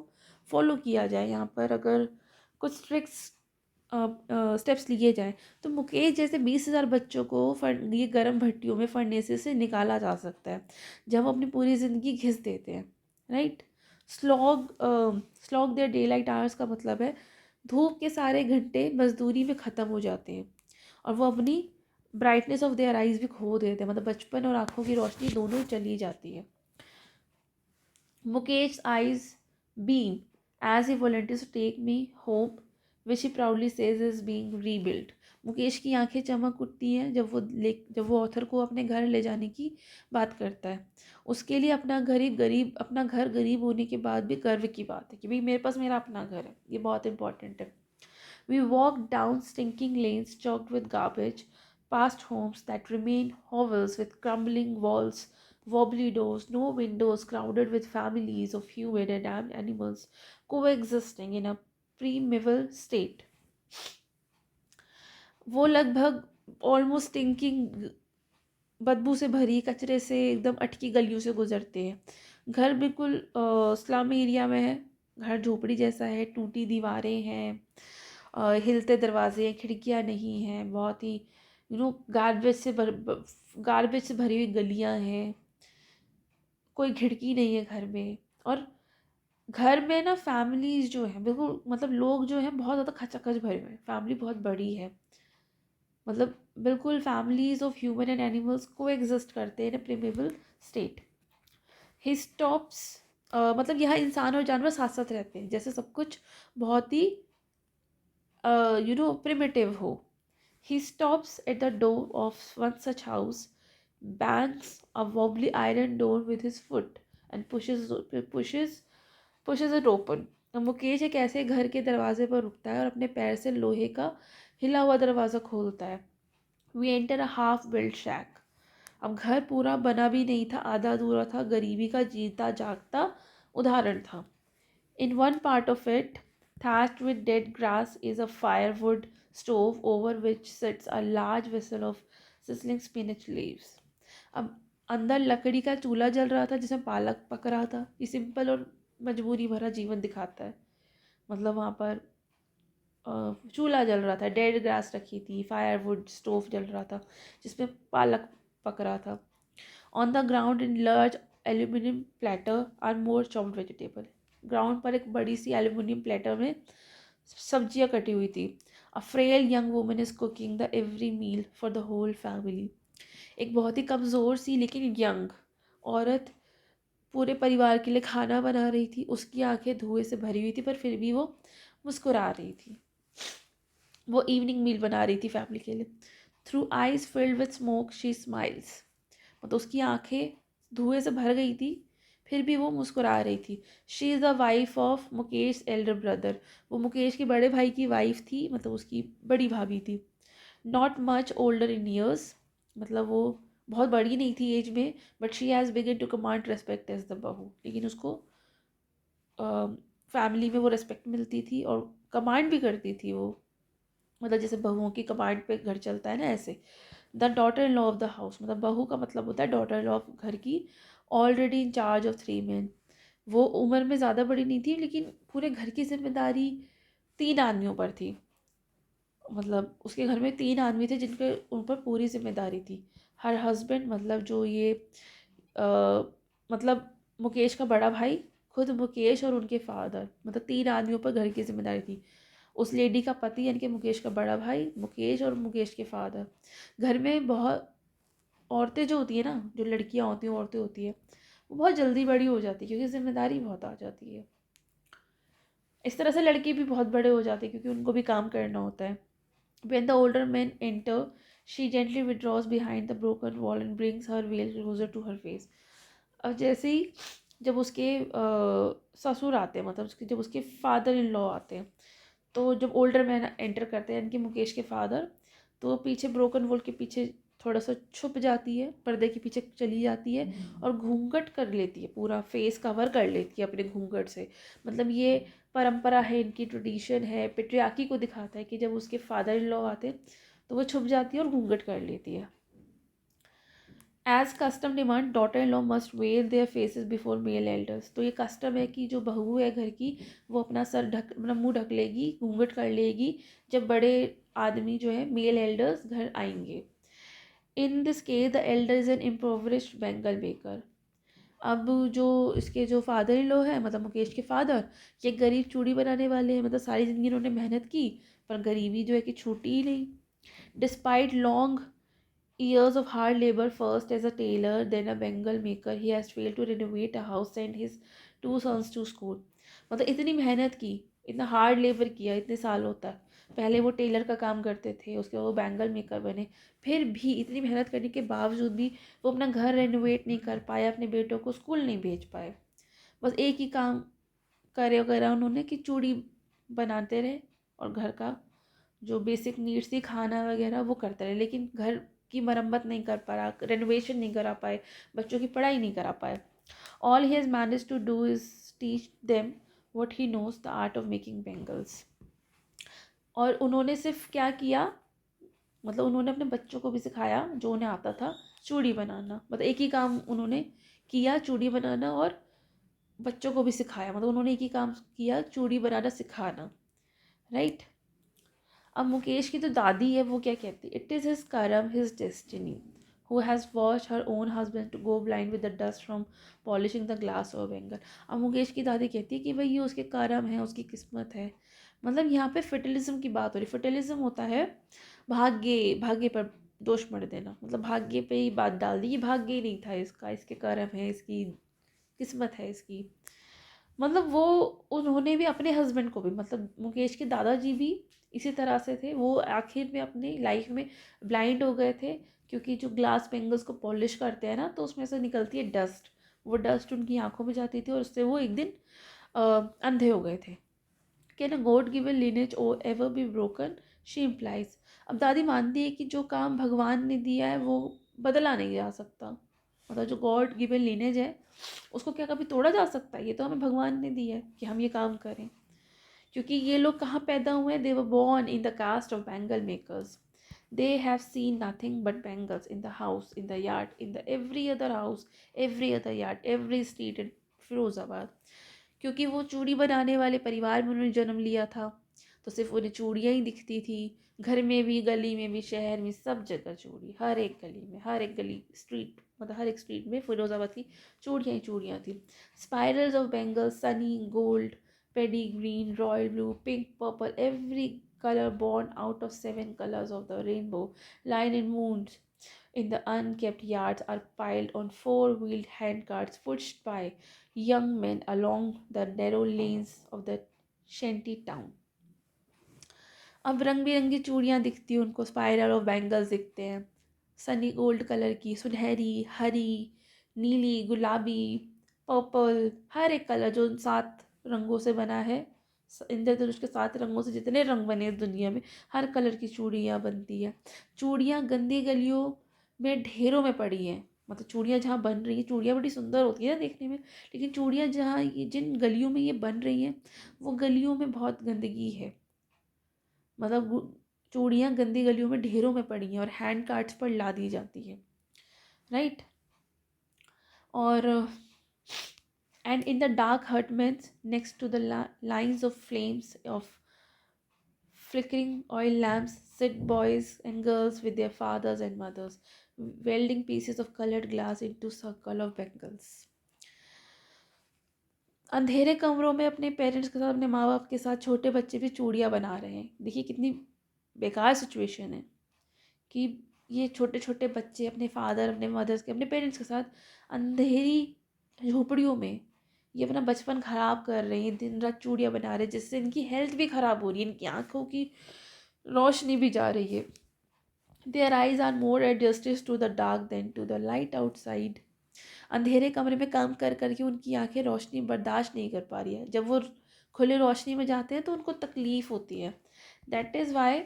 फॉलो किया जाए, यहाँ पर अगर कुछ स्ट्रिक्ट स्टेप्स लिए जाएं, तो मुकेश जैसे 20,000 बच्चों को ये गर्म भट्टियों में फर्नेसे से निकाला जा सकता है, जब वो अपनी पूरी ज़िंदगी घिस देते हैं, right. Slog slog their day light hours का मतलब है धूप के सारे घंटे मजदूरी में ख़त्म हो जाते हैं, और वो अपनी ब्राइटनेस ऑफ देयर आइज़ भी खो देते हैं, मतलब बचपन और आँखों की रोशनी दोनों चली जाती है। Mukesh eyes beam as he volunteers to take me home, which he proudly says is being rebuilt. Mukesh की आंखें चमक उठती हैं जब वो ऑथर को अपने घर ले जाने की बात करता है। उसके लिए अपना घर गरीब होने के बाद भी गर्व की बात है कि भाई मेरे पास मेरा अपना घर है, ये बहुत इंपॉर्टेंट है। We walked down stinking lanes choked with garbage, past homes that remained hovels with crumbling walls, wobbly doors, no windows, crowded with families of human and animals coexisting in a primeval state. वो लगभग almost stinking बदबू से भरी, कचरे से एकदम अटकी गलियों से गुजरते हैं। घर बिल्कुल स्लम एरिया में है, घर झोपड़ी जैसा है, टूटी दीवारें हैं, हिलते दरवाजे हैं, खिड़कियां नहीं हैं, बहुत ही गार्बेज से भरी हुई गलियां हैं, कोई खिड़की नहीं है घर में। और घर में ना फैमिलीज जो हैं बिल्कुल, मतलब लोग जो हैं बहुत ज़्यादा खचाखच भरे हुए हैं, फैमिली बहुत बड़ी है, मतलब बिल्कुल families of human and animals को एग्जिस्ट करते हैं इन प्रिमेबल स्टेट। ही स्टॉप्स मतलब यहाँ इंसान और जानवर साथ साथ रहते हैं, जैसे सब कुछ बहुत ही primitive हो। He stops at the door of one such house, bangs a wobbly iron door with his foot and pushes it open. अब मुकेश एक ऐसे घर के दरवाजे पर रुकता है और अपने पैर से लोहे का हिला हुआ दरवाज़ा खोलता है। We enter a half built shack. अब घर पूरा बना भी नहीं था, आधा अधूरा था, गरीबी का जीता जागता उदाहरण था। In one part of it, thatched with dead grass, is a firewood stove over which sits a large vessel of sizzling spinach leaves. अब अंदर लकड़ी का चूल्हा जल रहा था जिसमें पालक पक रहा था। ये सिंपल और मजबूरी भरा जीवन दिखाता है। मतलब वहाँ पर चूल्हा जल रहा था, डेड ग्रास रखी थी, फायरवुड स्टोव जल रहा था जिसमें पालक पक रहा था। On the ground in large aluminium platter are more chopped vegetable. Ground पर एक बड़ी सी एल्यूमिनियम प्लेटर में सब्जियां कटी हुई थी। A frail young woman is cooking the every meal for the whole family. एक बहुत ही कमज़ोर सी लेकिन यंग औरत पूरे परिवार के लिए खाना बना रही थी। उसकी आंखें धुएं से भरी हुई थी, पर फिर भी वो मुस्कुरा रही थी। वो इवनिंग मील बना रही थी फैमिली के लिए। Through eyes filled with smoke she smiles. मतलब उसकी आंखें धुएं से भर गई थी, फिर भी वो मुस्कुरा रही थी। She is the wife of Mukesh Elder brother. वो मुकेश के बड़े भाई की वाइफ थी, मतलब उसकी बड़ी भाभी थी। Not much older in years, मतलब वो बहुत बड़ी नहीं थी एज में, but she has begun to command respect as the bahu. लेकिन उसको फैमिली में वो रेस्पेक्ट मिलती थी और कमांड भी करती थी वो, मतलब जैसे बहुओं की कमांड पे घर चलता है ना, ऐसे। The daughter in law of the house, मतलब बहू का मतलब होता है डॉटर इन लॉ ऑफ घर की। Already in charge of 3 men। वो उम्र में ज़्यादा बड़ी नहीं थी, लेकिन पूरे घर की जिम्मेदारी 3 आदमियों पर थी। मतलब उसके घर में 3 आदमी थे जिनके उन पर पूरी जिम्मेदारी थी। हर हस्बैंड, मतलब जो ये आ, मतलब मुकेश का बड़ा भाई, खुद मुकेश और उनके फादर, मतलब 3 आदमियों पर घर की जिम्मेदारी थी। उस लेडी का पति यानी कि मुकेश का बड़ा भाई, मुकेश और मुकेश के फादर। घर में बहुत औरतें जो होती है ना, जो लड़कियां होती हैं, औरतें होती है, वो बहुत जल्दी बड़ी हो जाती है क्योंकि जिम्मेदारी बहुत आ जाती है। इस तरह से लड़के भी बहुत बड़े हो जाते हैं क्योंकि उनको भी काम करना होता है। When the older men enter, she gently withdraws behind the broken wall and brings her veil closer to her face. अब जैसे ही जब उसके ससुर आते हैं, मतलब जब उसके फादर इन लॉ आते हैं, तो जब ओल्डर मैन एंटर करते हैं, यानी कि मुकेश के फादर, तो पीछे ब्रोकन वॉल के पीछे थोड़ा सा छुप जाती है, पर्दे के पीछे चली जाती है और घूंघट कर लेती है, पूरा फेस कवर कर लेती है अपने घूंघट से। मतलब ये परंपरा है, इनकी ट्रेडिशन है, पेट्रियार्की को दिखाता है कि जब उसके फादर इन लॉ आते हैं तो वो छुप जाती है और घूंघट कर लेती है। As custom demand daughter in law must wear their faces before male elders. तो ये कस्टम है कि जो बहू है घर की, वो अपना सर ढक, अपना मुंह ढक लेगी, घूंघट कर लेगी जब बड़े आदमी जो है मेल एल्डर्स घर आएंगे। In this case the elder is an impoverished bangle maker. अब जो इसके जो फादर इन लॉ है, मतलब मुकेश के फादर, ये गरीब चूड़ी बनाने वाले हैं, मतलब सारी ज़िंदगी इन्होंने मेहनत की पर गरीबी जो है कि छूटी ही नहीं। Despite long years of hard labor, first as a tailor, then a Bengal maker, he has failed to renovate a house, send his two sons to school. मतलब इतनी मेहनत की, इतना हार्ड लेबर किया इतने सालों तक, पहले वो टेलर का काम करते थे, उसके बाद वो बैंगल मेकर बने, फिर भी इतनी मेहनत करने के बावजूद भी वो अपना घर रेनोवेट नहीं कर पाए, अपने बेटों को स्कूल नहीं भेज पाए। बस एक ही काम करा उन्होंने कि चूड़ी बनाते रहे और घर का जो बेसिक नीड्स थी, खाना वगैरह, वो करते रहे, लेकिन घर की मरम्मत नहीं कर पा रहा, रेनोवेशन नहीं करा पाए, बच्चों की पढ़ाई नहीं करा पाए। All he has manage to do is teach them what he knows the art of making bangles. और उन्होंने सिर्फ क्या किया, मतलब उन्होंने अपने बच्चों को भी सिखाया जो उन्हें आता था, चूड़ी बनाना। मतलब एक ही काम उन्होंने किया, चूड़ी बनाना, और बच्चों को भी सिखाया। मतलब उन्होंने एक ही काम किया, चूड़ी बनाना सिखाना, राइट। अब मुकेश की जो दादी है वो क्या कहती है, it is his karma, his destiny, who has watch her own husband to go blind with the dust from polishing the glass of bangle. अब मुकेश की दादी कहती है कि भाई ये उसके करम है, उसकी किस्मत है। मतलब यहाँ पे फर्टिलिज्म की बात हो रही। फर्टिलिज्म होता है भाग्य, भाग्य पर दोष मत देना, मतलब भाग्य पे ही बात डाल दी, ये भाग्य ही नहीं था इसका, इसके करम है, इसकी किस्मत है इसकी। मतलब वो, उन्होंने भी अपने हस्बैंड को भी, मतलब मुकेश के दादाजी भी इसी तरह से थे। वो आखिर में अपनी लाइफ में ब्लाइंड हो गए थे, क्योंकि जो ग्लास बेंगल्स को पॉलिश करते हैं ना, तो उसमें से निकलती है डस्ट, वो डस्ट उनकी आंखों में जाती थी और उससे वो एक दिन अंधे हो गए थे। Can a god given lineage ओ ever be broken, she implies. अब दादी मानती है कि जो काम भगवान ने दिया है वो बदला नहीं जा सकता। मतलब जो गॉड गिवन lineage है उसको क्या कभी तोड़ा जा सकता है? ये तो हमें भगवान ने दिया है कि हम ये काम करें। क्योंकि ये लोग कहाँ पैदा हुए हैं, they were born in the caste of bangle makers. They have seen nothing but bangles in the house, in the yard, in the every other house, every other yard, every street in Firozabad. क्योंकि वो चूड़ी बनाने वाले परिवार में उन्होंने जन्म लिया था, तो सिर्फ उन्हें चूड़ियाँ ही दिखती थी। घर में भी, गली में भी, शहर में, सब जगह चूड़ी, हर एक गली में, हर एक गली स्ट्रीट, मतलब हर एक स्ट्रीट में फिरोजाबाद की चूड़ियाँ ही चूड़ियाँ थी। Spirals of bangles, sunny gold, paddy green, royal blue, pink, purple, every color born out of 7 colors of the rainbow, line in moons in the unkept yards, are piled on four-wheeled handcarts pushed by young men along the narrow lanes of the shanty town. अब रंग बिरंगी चूड़ियाँ दिखती हैं उनको, spiral और bangles दिखते हैं, सनी गोल्ड कलर की, सुनहरी, हरी, नीली, गुलाबी, पर्पल, हर एक कलर जो 7 रंगों से बना है। इंद्रधनुष के 7 रंगों से जितने रंग बने इस दुनिया में, हर कलर की चूड़ियाँ बनती है। चूड़ियाँ गंदी गलियों में ढेरों में पड़ी हैं। मतलब चूड़ियाँ जहाँ बन रही हैं, चूड़ियाँ बड़ी सुंदर होती है ना देखने में, लेकिन चूड़ियाँ जहाँ जिन गलियों में ये बन रही हैं, वो गलियों में बहुत गंदगी है। मतलब चूड़ियाँ गंदी गलियों में ढेरों में पड़ी हैं और हैंड कार्ट्स पर ला दी जाती है, राइट। और and in the dark hutments next to the lines of flames of flickering oil lamps sit boys and girls with their fathers and mothers, welding pieces of colored glass into circle of bangles. अंधेरे कमरों में अपने parents के साथ, अपने माँ बाप के साथ छोटे बच्चे भी चूड़ियाँ बना रहे हैं। देखिए कितनी बेकार सिचुएशन है कि ये छोटे छोटे बच्चे अपने फादर, अपने मदर्स के, अपने पेरेंट्स के साथ अंधेरी झोपड़ियों में ये अपना बचपन ख़राब कर रहे हैं, दिन रात चूड़ियाँ बना रहे हैं, जिससे इनकी हेल्थ भी ख़राब हो रही है, इनकी आँखों की रोशनी भी जा रही है। Their eyes are more adjusted to the dark than to the light outside. अंधेरे कमरे में काम कर कर के उनकी आंखें रोशनी बर्दाश्त नहीं कर पा रही है। जब वो खुले रोशनी में जाते हैं तो उनको तकलीफ़ होती है। That is why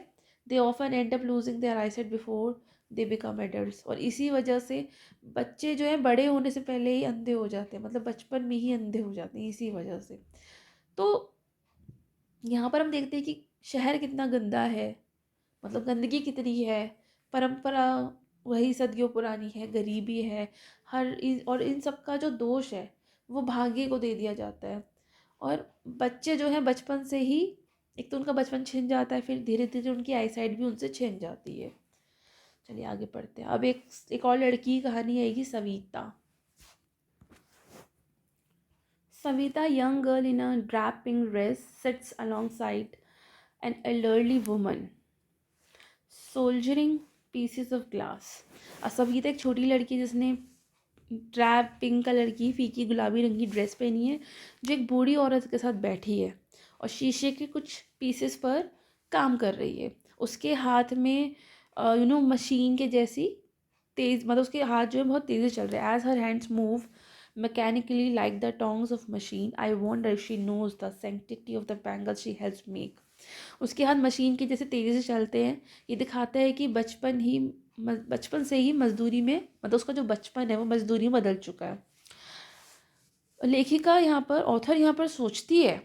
they often and up losing their eyesight before they become adults. और इसी वजह से बच्चे जो हैं बड़े होने से पहले ही अंधे हो जाते हैं, मतलब बचपन में ही अंधे हो जाते हैं इसी वजह से। तो यहाँ पर हम देखते हैं कि शहर कितना गंदा है, मतलब गंदगी कितनी है, परंपरा वही सदियों पुरानी है, गरीबी है, और इन सब का जो दोष है वो भाग्य को दे दिया जाता है। और बच्चे जो हैं बचपन से ही, एक तो उनका बचपन छिन जाता है, फिर धीरे धीरे उनकी आईसाइट भी उनसे छिन जाती है। चलिए आगे पढ़ते हैं। अब एक और लड़की की कहानी आएगी, Savita. Savita, young girl in a draping dress, sits alongside an elderly woman soldiering pieces of glass. Savita एक छोटी लड़की जिसने ड्रैप पिंक कलर की फीकी गुलाबी रंग की ड्रेस पहनी है, जो एक बूढ़ी औरत के साथ बैठी है और शीशे के कुछ पीसेस पर काम कर रही है। उसके हाथ में मशीन के जैसी तेज, मतलब उसके हाथ जो है बहुत तेज़ी चल रहे हैं। As her hands move mechanically like the tongs of machine, I wonder if she knows the sanctity of the bangles she helps make. उसके हाथ मशीन के जैसे तेज़ी से चलते हैं। ये दिखाता है कि बचपन से ही मजदूरी में, मतलब उसका जो बचपन है वो मजदूरी में बदल चुका है। लेखिका यहाँ पर, ऑथर यहाँ पर सोचती है,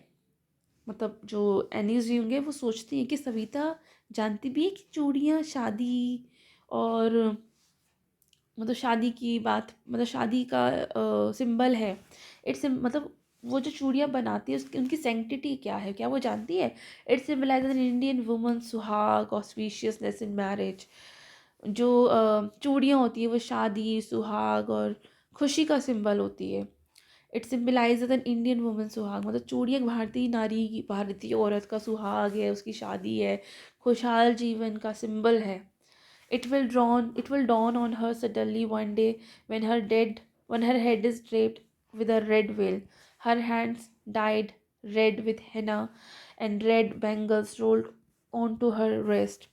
मतलब जो एनीज यूंग है वो सोचती है कि सविता जानती भी है कि चूड़ियाँ शादी और मतलब शादी की बात, मतलब शादी का सिंबल है। मतलब वो जो चूड़ियाँ बनाती है उसकी उनकी सेंक्टिटी क्या है, क्या वो जानती है? It symbolise an Indian woman suhag auspiciousness in marriage. जो चूड़ियाँ होती है वो शादी, सुहाग और खुशी का सिंबल होती है। It symbolise an Indian woman suhag, मतलब चूड़ियाँ भारतीय नारी की, भारतीय औरत का सुहाग है, उसकी शादी है, खुशहाल जीवन का सिंबल है। It will dawn on her suddenly one day when her head is draped with a red veil, her hands dyed red with henna, and red bangles rolled onto her wrist.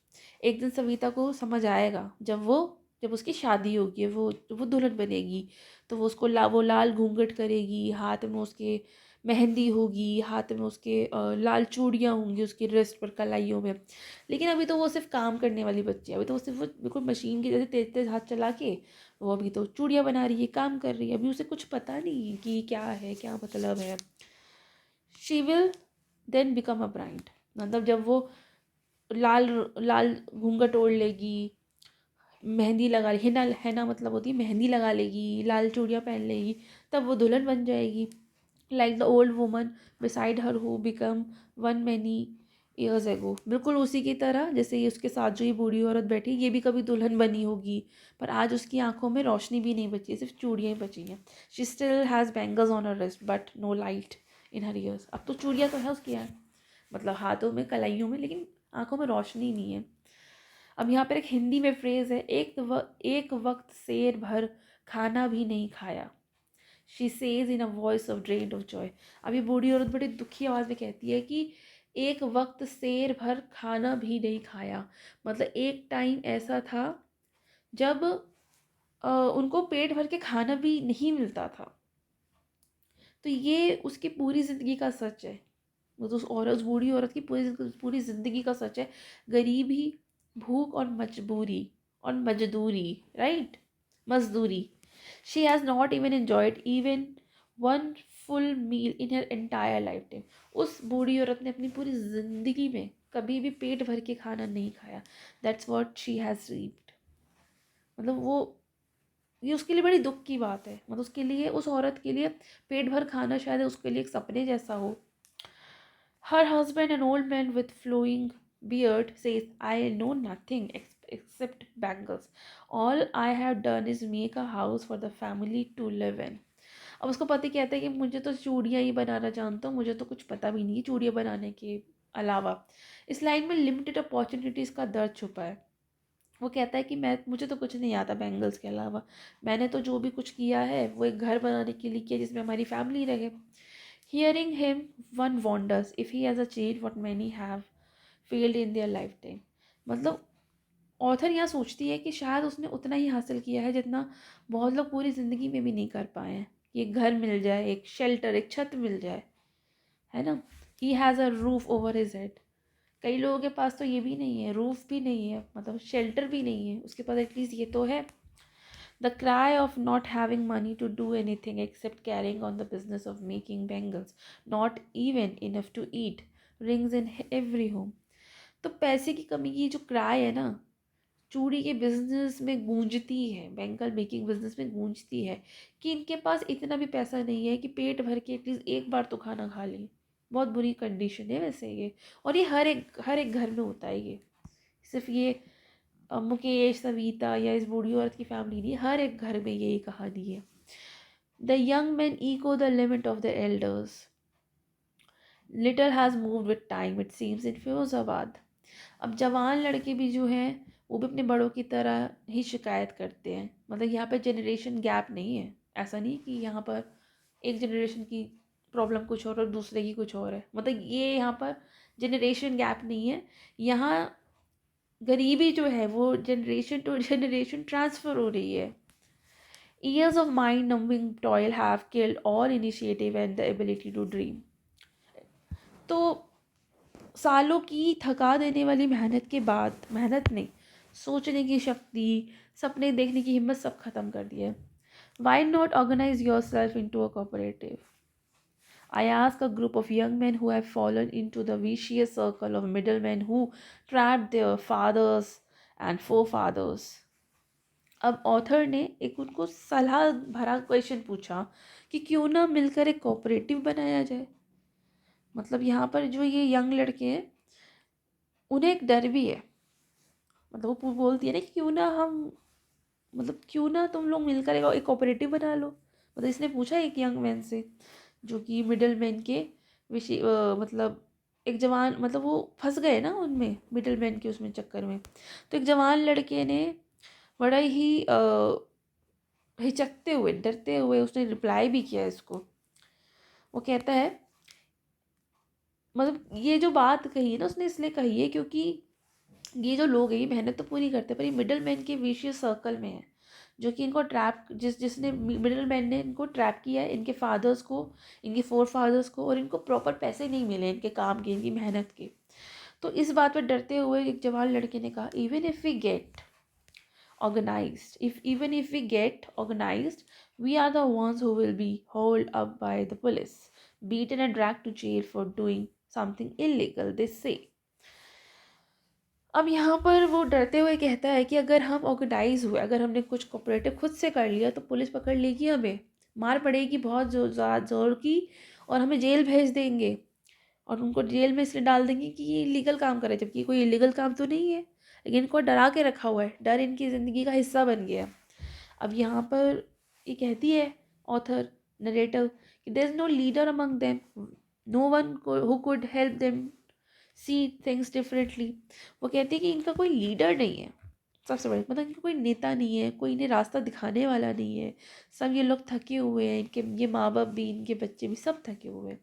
एक दिन सविता को समझ आएगा जब उसकी शादी होगी, वो दुल्हन बनेगी, तो वो लाल घूंघट करेगी, हाथ में उसके मेहंदी होगी, हाथ में उसके लाल चूड़ियाँ होंगी उसकी रिस्ट पर, कलाइयों में। लेकिन अभी तो वो सिर्फ काम करने वाली बच्ची है, अभी तो वो सिर्फ बिल्कुल मशीन की जैसे तेज तेज हाथ चला के वो अभी तो चूड़ियाँ बना रही है, काम कर रही है, अभी उसे कुछ पता नहीं कि क्या है, क्या मतलब है। She will then become a bride, मतलब जब वो लाल लाल घूंघट ओढ़ लेगी, मेहंदी लगा, हिना हैना मतलब होती है मेहंदी लगा लेगी, लाल चूड़ियाँ पहन लेगी, तब वो दुल्हन बन जाएगी। Like the old woman beside her who become one many years ago, बिल्कुल उसी की तरह जैसे ये उसके साथ जो ये बूढ़ी औरत बैठी, ये भी कभी दुल्हन बनी होगी, पर आज उसकी आंखों में रोशनी भी नहीं बची है, सिर्फ चूड़ियाँ ही बची हैं। She still has bangles on her wrist but no light in her years. अब तो चूड़ियाँ तो है उसकी यार, मतलब हाथों में, कलाइयों में, लेकिन आंखों में रोशनी नहीं है। अब यहाँ पर एक हिंदी में फ्रेज़ है, एक वक्त शेर भर खाना भी नहीं खाया। She says in a voice of drained of Joy. अब ये बूढ़ी औरत बड़ी दुखी आवाज़ में कहती है कि एक वक्त शेर भर खाना भी नहीं खाया, मतलब एक टाइम ऐसा था जब उनको पेट भर के खाना भी नहीं मिलता था। तो ये उसकी पूरी ज़िंदगी का सच है, वो तो उस बूढ़ी औरत की पूरी ज़िंदगी का सच है। गरीबी, भूख और मजबूरी और मजदूरी, राइट, मजदूरी। She has not even enjoyed even one full meal in her entire lifetime. उस बूढ़ी औरत ने अपनी पूरी ज़िंदगी में कभी भी पेट भर के खाना नहीं खाया। दैट्स वॉट शी हैज़ रीप्ड, मतलब वो, ये उसके लिए बड़ी दुख की बात है, मतलब उसके लिए, उस औरत के लिए पेट भर खाना शायद उसके लिए एक सपने जैसा हो। Her husband, an old man with flowing beard, says, I know nothing except bangles. All I have done is make a house for the family to live in. अब उसको पति कहता है कि मुझे तो चूड़ियाँ ही बनाना जानता हूँ, मुझे तो कुछ पता भी नहीं है चूड़ियाँ बनाने के अलावा। इस लाइन में लिमिटेड अपॉर्चुनिटीज़ का दर्द छुपा है। वो कहता है कि मुझे तो कुछ नहीं आता बैंगल्स के अलावा, मैंने तो जो भी कुछ किया है वो एक घर बनाने के लिए किया जिसमें हमारी फैमिली रहे। Hearing him, one wonders if he has achieved what many have failed in their lifetime. मतलब ऑथर यहाँ सोचती है कि शायद उसने उतना ही हासिल किया है जितना बहुत लोग पूरी ज़िंदगी में भी नहीं कर पाए हैं। कि एक घर मिल जाए, एक शेल्टर, एक छत मिल जाए, है ना। He has a roof over his head. कई लोगों के पास तो ये भी नहीं है, रूफ भी नहीं है, मतलब शेल्टर भी नहीं है, उसके पास एटलीस्ट ये तो है। The cry of not having money to do anything except carrying on the business of making bangles, not even enough to eat, rings in every home. तो पैसे की कमी की जो क्राई है ना, चूड़ी के बिजनेस में गूंजती है, बैंगल मेकिंग बिजनेस में गूंजती है, कि इनके पास इतना भी पैसा नहीं है कि पेट भर के एटलीस्ट एक बार तो खाना खा लें। बहुत बुरी कंडीशन है वैसे ये, और ये हर एक घर में होता है ये। सिर्फ ये मुकेश, सविता या इस बूढ़ी औरत की फैमिली नहीं, हर एक घर में यही कहानी है। The young man echo the limit of the elders, little has moved with time it seems in Firozabad. अब जवान लड़के भी जो हैं वो भी अपने बड़ों की तरह ही शिकायत करते हैं। मतलब यहाँ पे जनरेशन गैप नहीं है। ऐसा नहीं कि यहाँ पर एक जनरेशन की प्रॉब्लम कुछ और दूसरे की कुछ और है। मतलब ये यहाँ पर जनरेशन गैप नहीं है। यहाँ गरीबी जो है वो जनरेशन टू जनरेशन ट्रांसफ़र हो रही है। Years of mind-numbing toil have killed all initiative and the ability to dream. तो सालों की थका देने वाली मेहनत के बाद, मेहनत नहीं, सोचने की शक्ति, सपने देखने की हिम्मत सब खत्म कर दिया है। Why not organize yourself into a cooperative? I ask a group of young men who have fallen into the vicious circle of middlemen who trapped their fathers and forefathers. अब ऑथर ने एक उनको सलाह भरा क्वेश्चन पूछा कि क्यों ना मिलकर एक कोऑपरेटिव बनाया जाए। मतलब यहाँ पर जो ये यंग लड़के हैं उन्हें एक डर भी है। मतलब वो बोलती है ना कि क्यों ना हम, मतलब क्यों ना तुम लोग मिलकर एक कोऑपरेटिव बना लो। मतलब इसने पूछा एक यंग मैन से जो कि मिडिल मैन के विषय, मतलब एक जवान, मतलब वो फंस गए ना उनमें, मिडिल मैन के उसमें चक्कर में। तो एक जवान लड़के ने बड़ा ही हिचकते हुए, डरते हुए उसने रिप्लाई भी किया इसको। वो कहता है, मतलब ये जो बात कही है ना उसने इसलिए कही है क्योंकि ये जो लोग हैं ये मेहनत तो पूरी करते हैं पर ये मिडिल मैन के विशियस सर्कल में है, जो कि इनको ट्रैप, जिसने मिडिल मैन ने इनको ट्रैप किया है, इनके फादर्स को, इनके फोर फादर्स को, और इनको प्रॉपर पैसे नहीं मिले इनके काम के, इनकी मेहनत के। तो इस बात पर डरते हुए एक जवान लड़के ने कहा, even if we get organized, we are the ones who will be hauled up by the police, beaten and dragged to jail for doing something illegal, they say. अब यहाँ पर वो डरते हुए कहता है कि अगर हम ऑर्गेनाइज हुए, अगर हमने कुछ कोऑपरेटिव खुद से कर लिया तो पुलिस पकड़ लेगी, हमें मार पड़ेगी बहुत ज़ोर की, और हमें जेल भेज देंगे, और उनको जेल में इसलिए डाल देंगे कि ये इलीगल काम करे, जबकि कोई इलीगल काम तो नहीं है, लेकिन इनको डरा के रखा हुआ है, डर इनकी ज़िंदगी का हिस्सा बन गया। अब यहाँ पर ये कहती है ऑथर, नरेटर, कि there is no leader among them, no one who could help them see things differently. वो कहती है कि इनका कोई लीडर नहीं है, सबसे बड़ी, मतलब इनका कोई नेता नहीं है, कोई इन्हें रास्ता दिखाने वाला नहीं है। सब ये लोग थके हुए हैं, इनके ये माँ बाप भी, इनके बच्चे भी सब थके हुए हैं,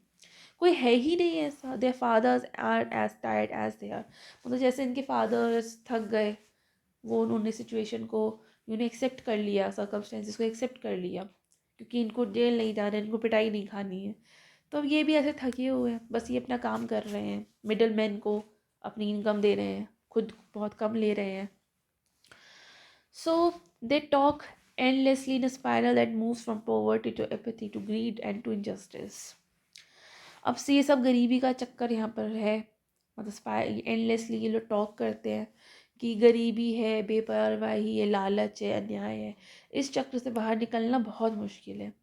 कोई है ही नहीं ऐसा। Their fathers are as tired as they are, मतलब जैसे इनके फादर्स थक गए, वो उन्होंने सिचुएशन को उन्हें एक्सेप्ट कर लिया, सर्कमस्टेंसेस को एक्सेप्ट कर लिया, क्योंकि इनको जेल नहीं जाना है, इनको पिटाई नहीं खानी है। तो अब ये भी ऐसे थके हुए हैं, बस ये अपना काम कर रहे हैं, मिडिल मैन को अपनी इनकम दे रहे हैं, खुद बहुत कम ले रहे हैं। So they talk endlessly in a spiral that moves from poverty to apathy to greed and to injustice. अब से ये सब गरीबी का चक्कर यहाँ पर है, मतलब एंडलेसली ये लोग टॉक करते हैं कि गरीबी है, बेपरवाही है, लालच है, अन्याय है। इस चक्र से बाहर निकलना बहुत मुश्किल है।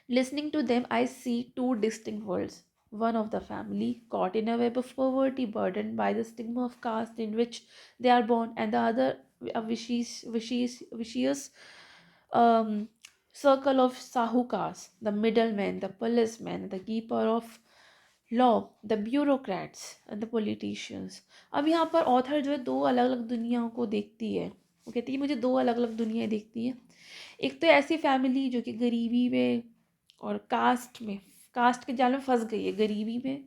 Listening to them, I see two distinct worlds. One of the family caught in a web of poverty, burdened by the stigma of caste in which they are born, and the other a vicious um, circle of sahukas, the middleman, the policeman, the keeper of law, the bureaucrats and the politicians. अब यहाँ पर author जो है दो अलग अलग दुनियाओं को देखती है। वो कहती है मुझे दो अलग अलग दुनियाएं देखती हैं। एक तो ऐसी फैमिली जो कि गरीबी में और कास्ट के जाल में फंस गई है, गरीबी में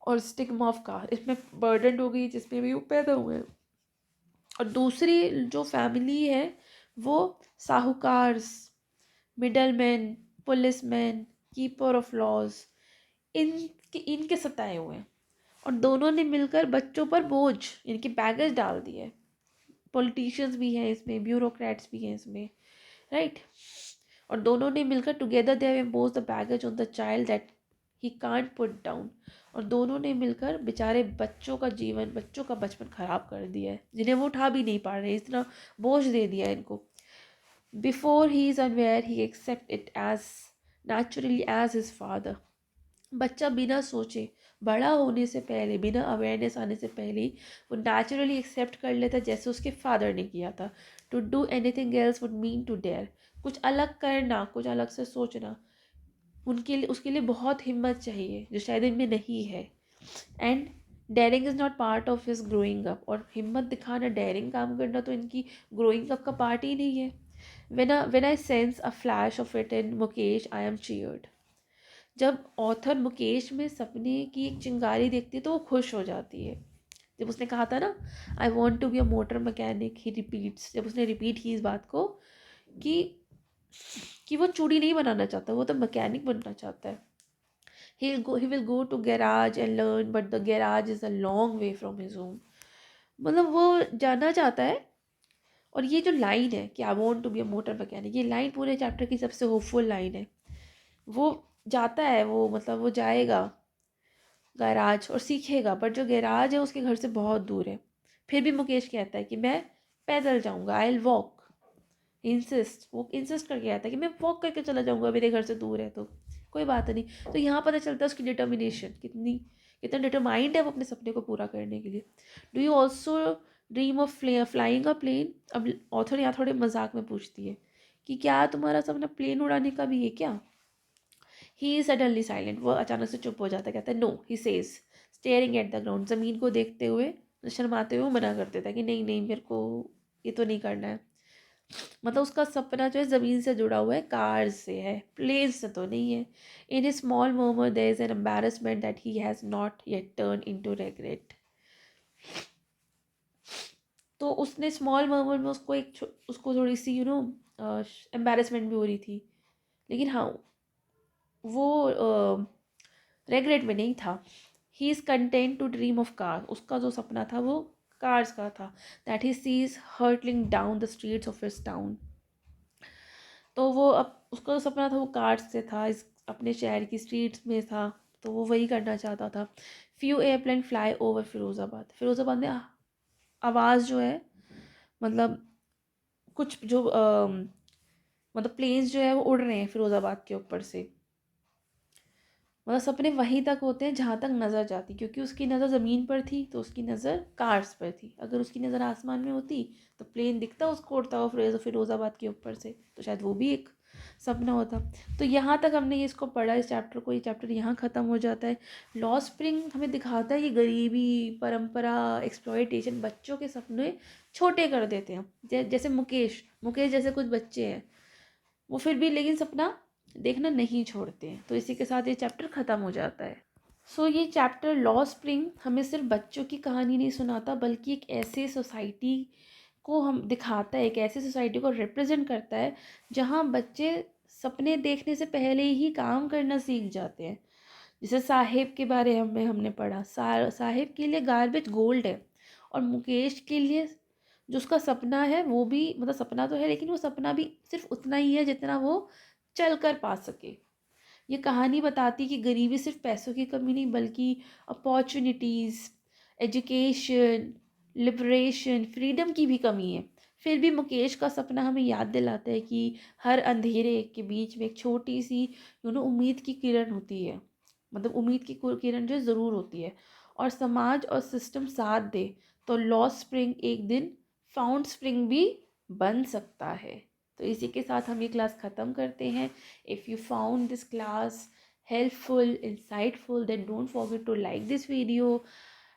और स्टिग्मा ऑफ कास्ट, इसमें बर्डन हो गई जिसमें भी वो पैदा हुए हैं। और दूसरी जो फैमिली है वो sahukars, middleman, policeman, keeper of laws, इनके सताए हुए हैं। और दोनों ने मिलकर बच्चों पर बोझ, इनकी बैगेज डाल दी है। पॉलिटिशियंस भी हैं इसमें, ब्यूरोक्रेट्स भी हैं इसमें, राइट। और दोनों ने मिलकर together they have imposed the baggage on the child that he can't put down. और दोनों ने मिलकर बेचारे बच्चों का जीवन, बच्चों का बचपन खराब कर दिया है, जिन्हें वो उठा भी नहीं पा रहे, इतना बोझ दे दिया है इनको। Before he is unaware he accept it as naturally as his father. बच्चा बिना सोचे, बड़ा होने से पहले, बिना अवेयरनेस आने से पहले ही वो नेचुरली एक्सेप्ट कर लेता है, जैसे उसके फादर ने किया था। To do anything else would mean to dare, कुछ अलग करना, कुछ अलग से सोचना, उनके लिए, उसके लिए बहुत हिम्मत चाहिए जो शायद इनमें नहीं है। And daring is not part of his growing up, और हिम्मत दिखाना, डेयरिंग काम करना तो इनकी ग्रोइंग अप का पार्ट ही नहीं है। when I sense a flash of it in Mukesh I am cheered। जब ऑथर मुकेश में सपने की एक चिंगारी देखती है तो वो खुश हो जाती है। जब उसने कहा था ना, I want to be a motor mechanic, he repeats, जब उसने रिपीट की इस बात को कि वो चूड़ी नहीं बनाना चाहता, वो तो मैकेनिक बनना चाहता है। he will go to garage and learn, but the garage is a long way from his home। मतलब वो जानना चाहता है। और ये जो लाइन है कि I want to be a motor mechanic, ये लाइन पूरे चैप्टर की सबसे होपफुल लाइन है। वो जाता है, वो मतलब वो जाएगा गैराज और सीखेगा, बट जो गैराज है उसके घर से बहुत दूर है। फिर भी मुकेश कहता है कि मैं पैदल जाऊंगा, आई विल वॉक। इंसिस्ट, वो इंसिस्ट करके आता है कि मैं वॉक करके चला जाऊंगा, मेरे घर से दूर है तो कोई बात नहीं। तो यहाँ पता चलता है उसकी डिटर्मिनेशन कितना डिटरमाइंड है वो अपने सपने को पूरा करने के लिए। Do you also dream of flying a plane. अब ऑथर यहाँ थोड़े मजाक में पूछती है कि क्या तुम्हारा सपना प्लेन उड़ाने का भी है क्या। ही इज सडनली साइलेंट, वो अचानक से चुप हो जाता है, कहता है no, he says staring at the ground, ज़मीन को देखते हुए, शर्माते हुए मना कर देता है कि नहीं नहीं, मेरे को ये तो नहीं करना है। मतलब उसका सपना जो है ज़मीन से जुड़ा हुआ है, कार से है, प्लेन से तो नहीं है। In a small moment there is an embarrassment that he has not yet turn into regret. तो उसने स्मॉल मोमो में उसको उसको थोड़ी सी एम्बेरसमेंट भी हो रही थी, लेकिन हाँ वो रेग्रेट में नहीं था। He is content to dream of car, उसका जो सपना था वो कार्स का था। That he sees hurtling down the streets of his town. तो वो अब उसका जो सपना था वो कार्स से था, इस अपने शहर की स्ट्रीट्स में था, तो वो वही करना चाहता था। Few airplane fly over Firozabad, Firozabad में आवाज़ जो है, मतलब कुछ जो मतलब प्लेन्स जो है वो उड़ रहे हैं फिरोज़ाबाद के ऊपर से। मतलब सपने वहीं तक होते हैं जहाँ तक नज़र जाती, क्योंकि उसकी नज़र ज़मीन पर थी तो उसकी नज़र कार्स पर थी। अगर उसकी नज़र आसमान में होती तो प्लेन दिखता उसको उड़ता हुआ फिरोज़ाबाद के ऊपर से, तो शायद वो भी एक सपना होता। तो यहाँ तक हमने ये इसको पढ़ा, इस चैप्टर को, ये चैप्टर यहाँ ख़त्म हो जाता है। लॉ स्प्रिंग हमें दिखाता है कि गरीबी, परंपरा, एक्सप्लॉयटेशन बच्चों के सपने छोटे कर देते हैं। जैसे मुकेश जैसे कुछ बच्चे हैं, वो फिर भी लेकिन सपना देखना नहीं छोड़ते हैं। तो इसी के साथ ये चैप्टर ख़त्म हो जाता है। सो ये चैप्टर लॉ स्प्रिंग हमें सिर्फ बच्चों की कहानी नहीं सुनाता, बल्कि एक ऐसे सोसाइटी को हम दिखाता है, एक ऐसी सोसाइटी को रिप्रेजेंट करता है जहाँ बच्चे सपने देखने से पहले ही काम करना सीख जाते हैं। जैसे साहिब के बारे में हमने पढ़ा, साहिब के लिए गार्बेज गोल्ड है, और मुकेश के लिए जो उसका सपना है वो भी, मतलब सपना तो है लेकिन वो सपना भी सिर्फ उतना ही है जितना वो चल कर पा सके। ये कहानी बताती कि गरीबी सिर्फ पैसों की कमी नहीं, बल्कि अपॉर्चुनिटीज़, एजुकेशन, लिबरेशन, फ्रीडम की भी कमी है। फिर भी मुकेश का सपना हमें याद दिलाता है कि हर अंधेरे के बीच में एक छोटी सी उम्मीद की किरण होती है। मतलब उम्मीद की किरण जो ज़रूर होती है, और समाज और सिस्टम साथ दे तो लॉस्ट स्प्रिंग एक दिन फाउंड स्प्रिंग भी बन सकता है। तो इसी के साथ हम ये क्लास ख़त्म करते हैं। If you found this class helpful, insightful, then don't forget to like this video,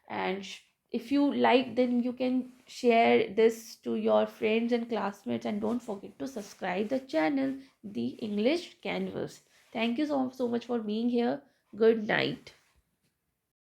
and if you like, then you can share this to your friends and classmates, and don't forget to subscribe the channel, The English Canvas. Thank you so much for being here. Good night.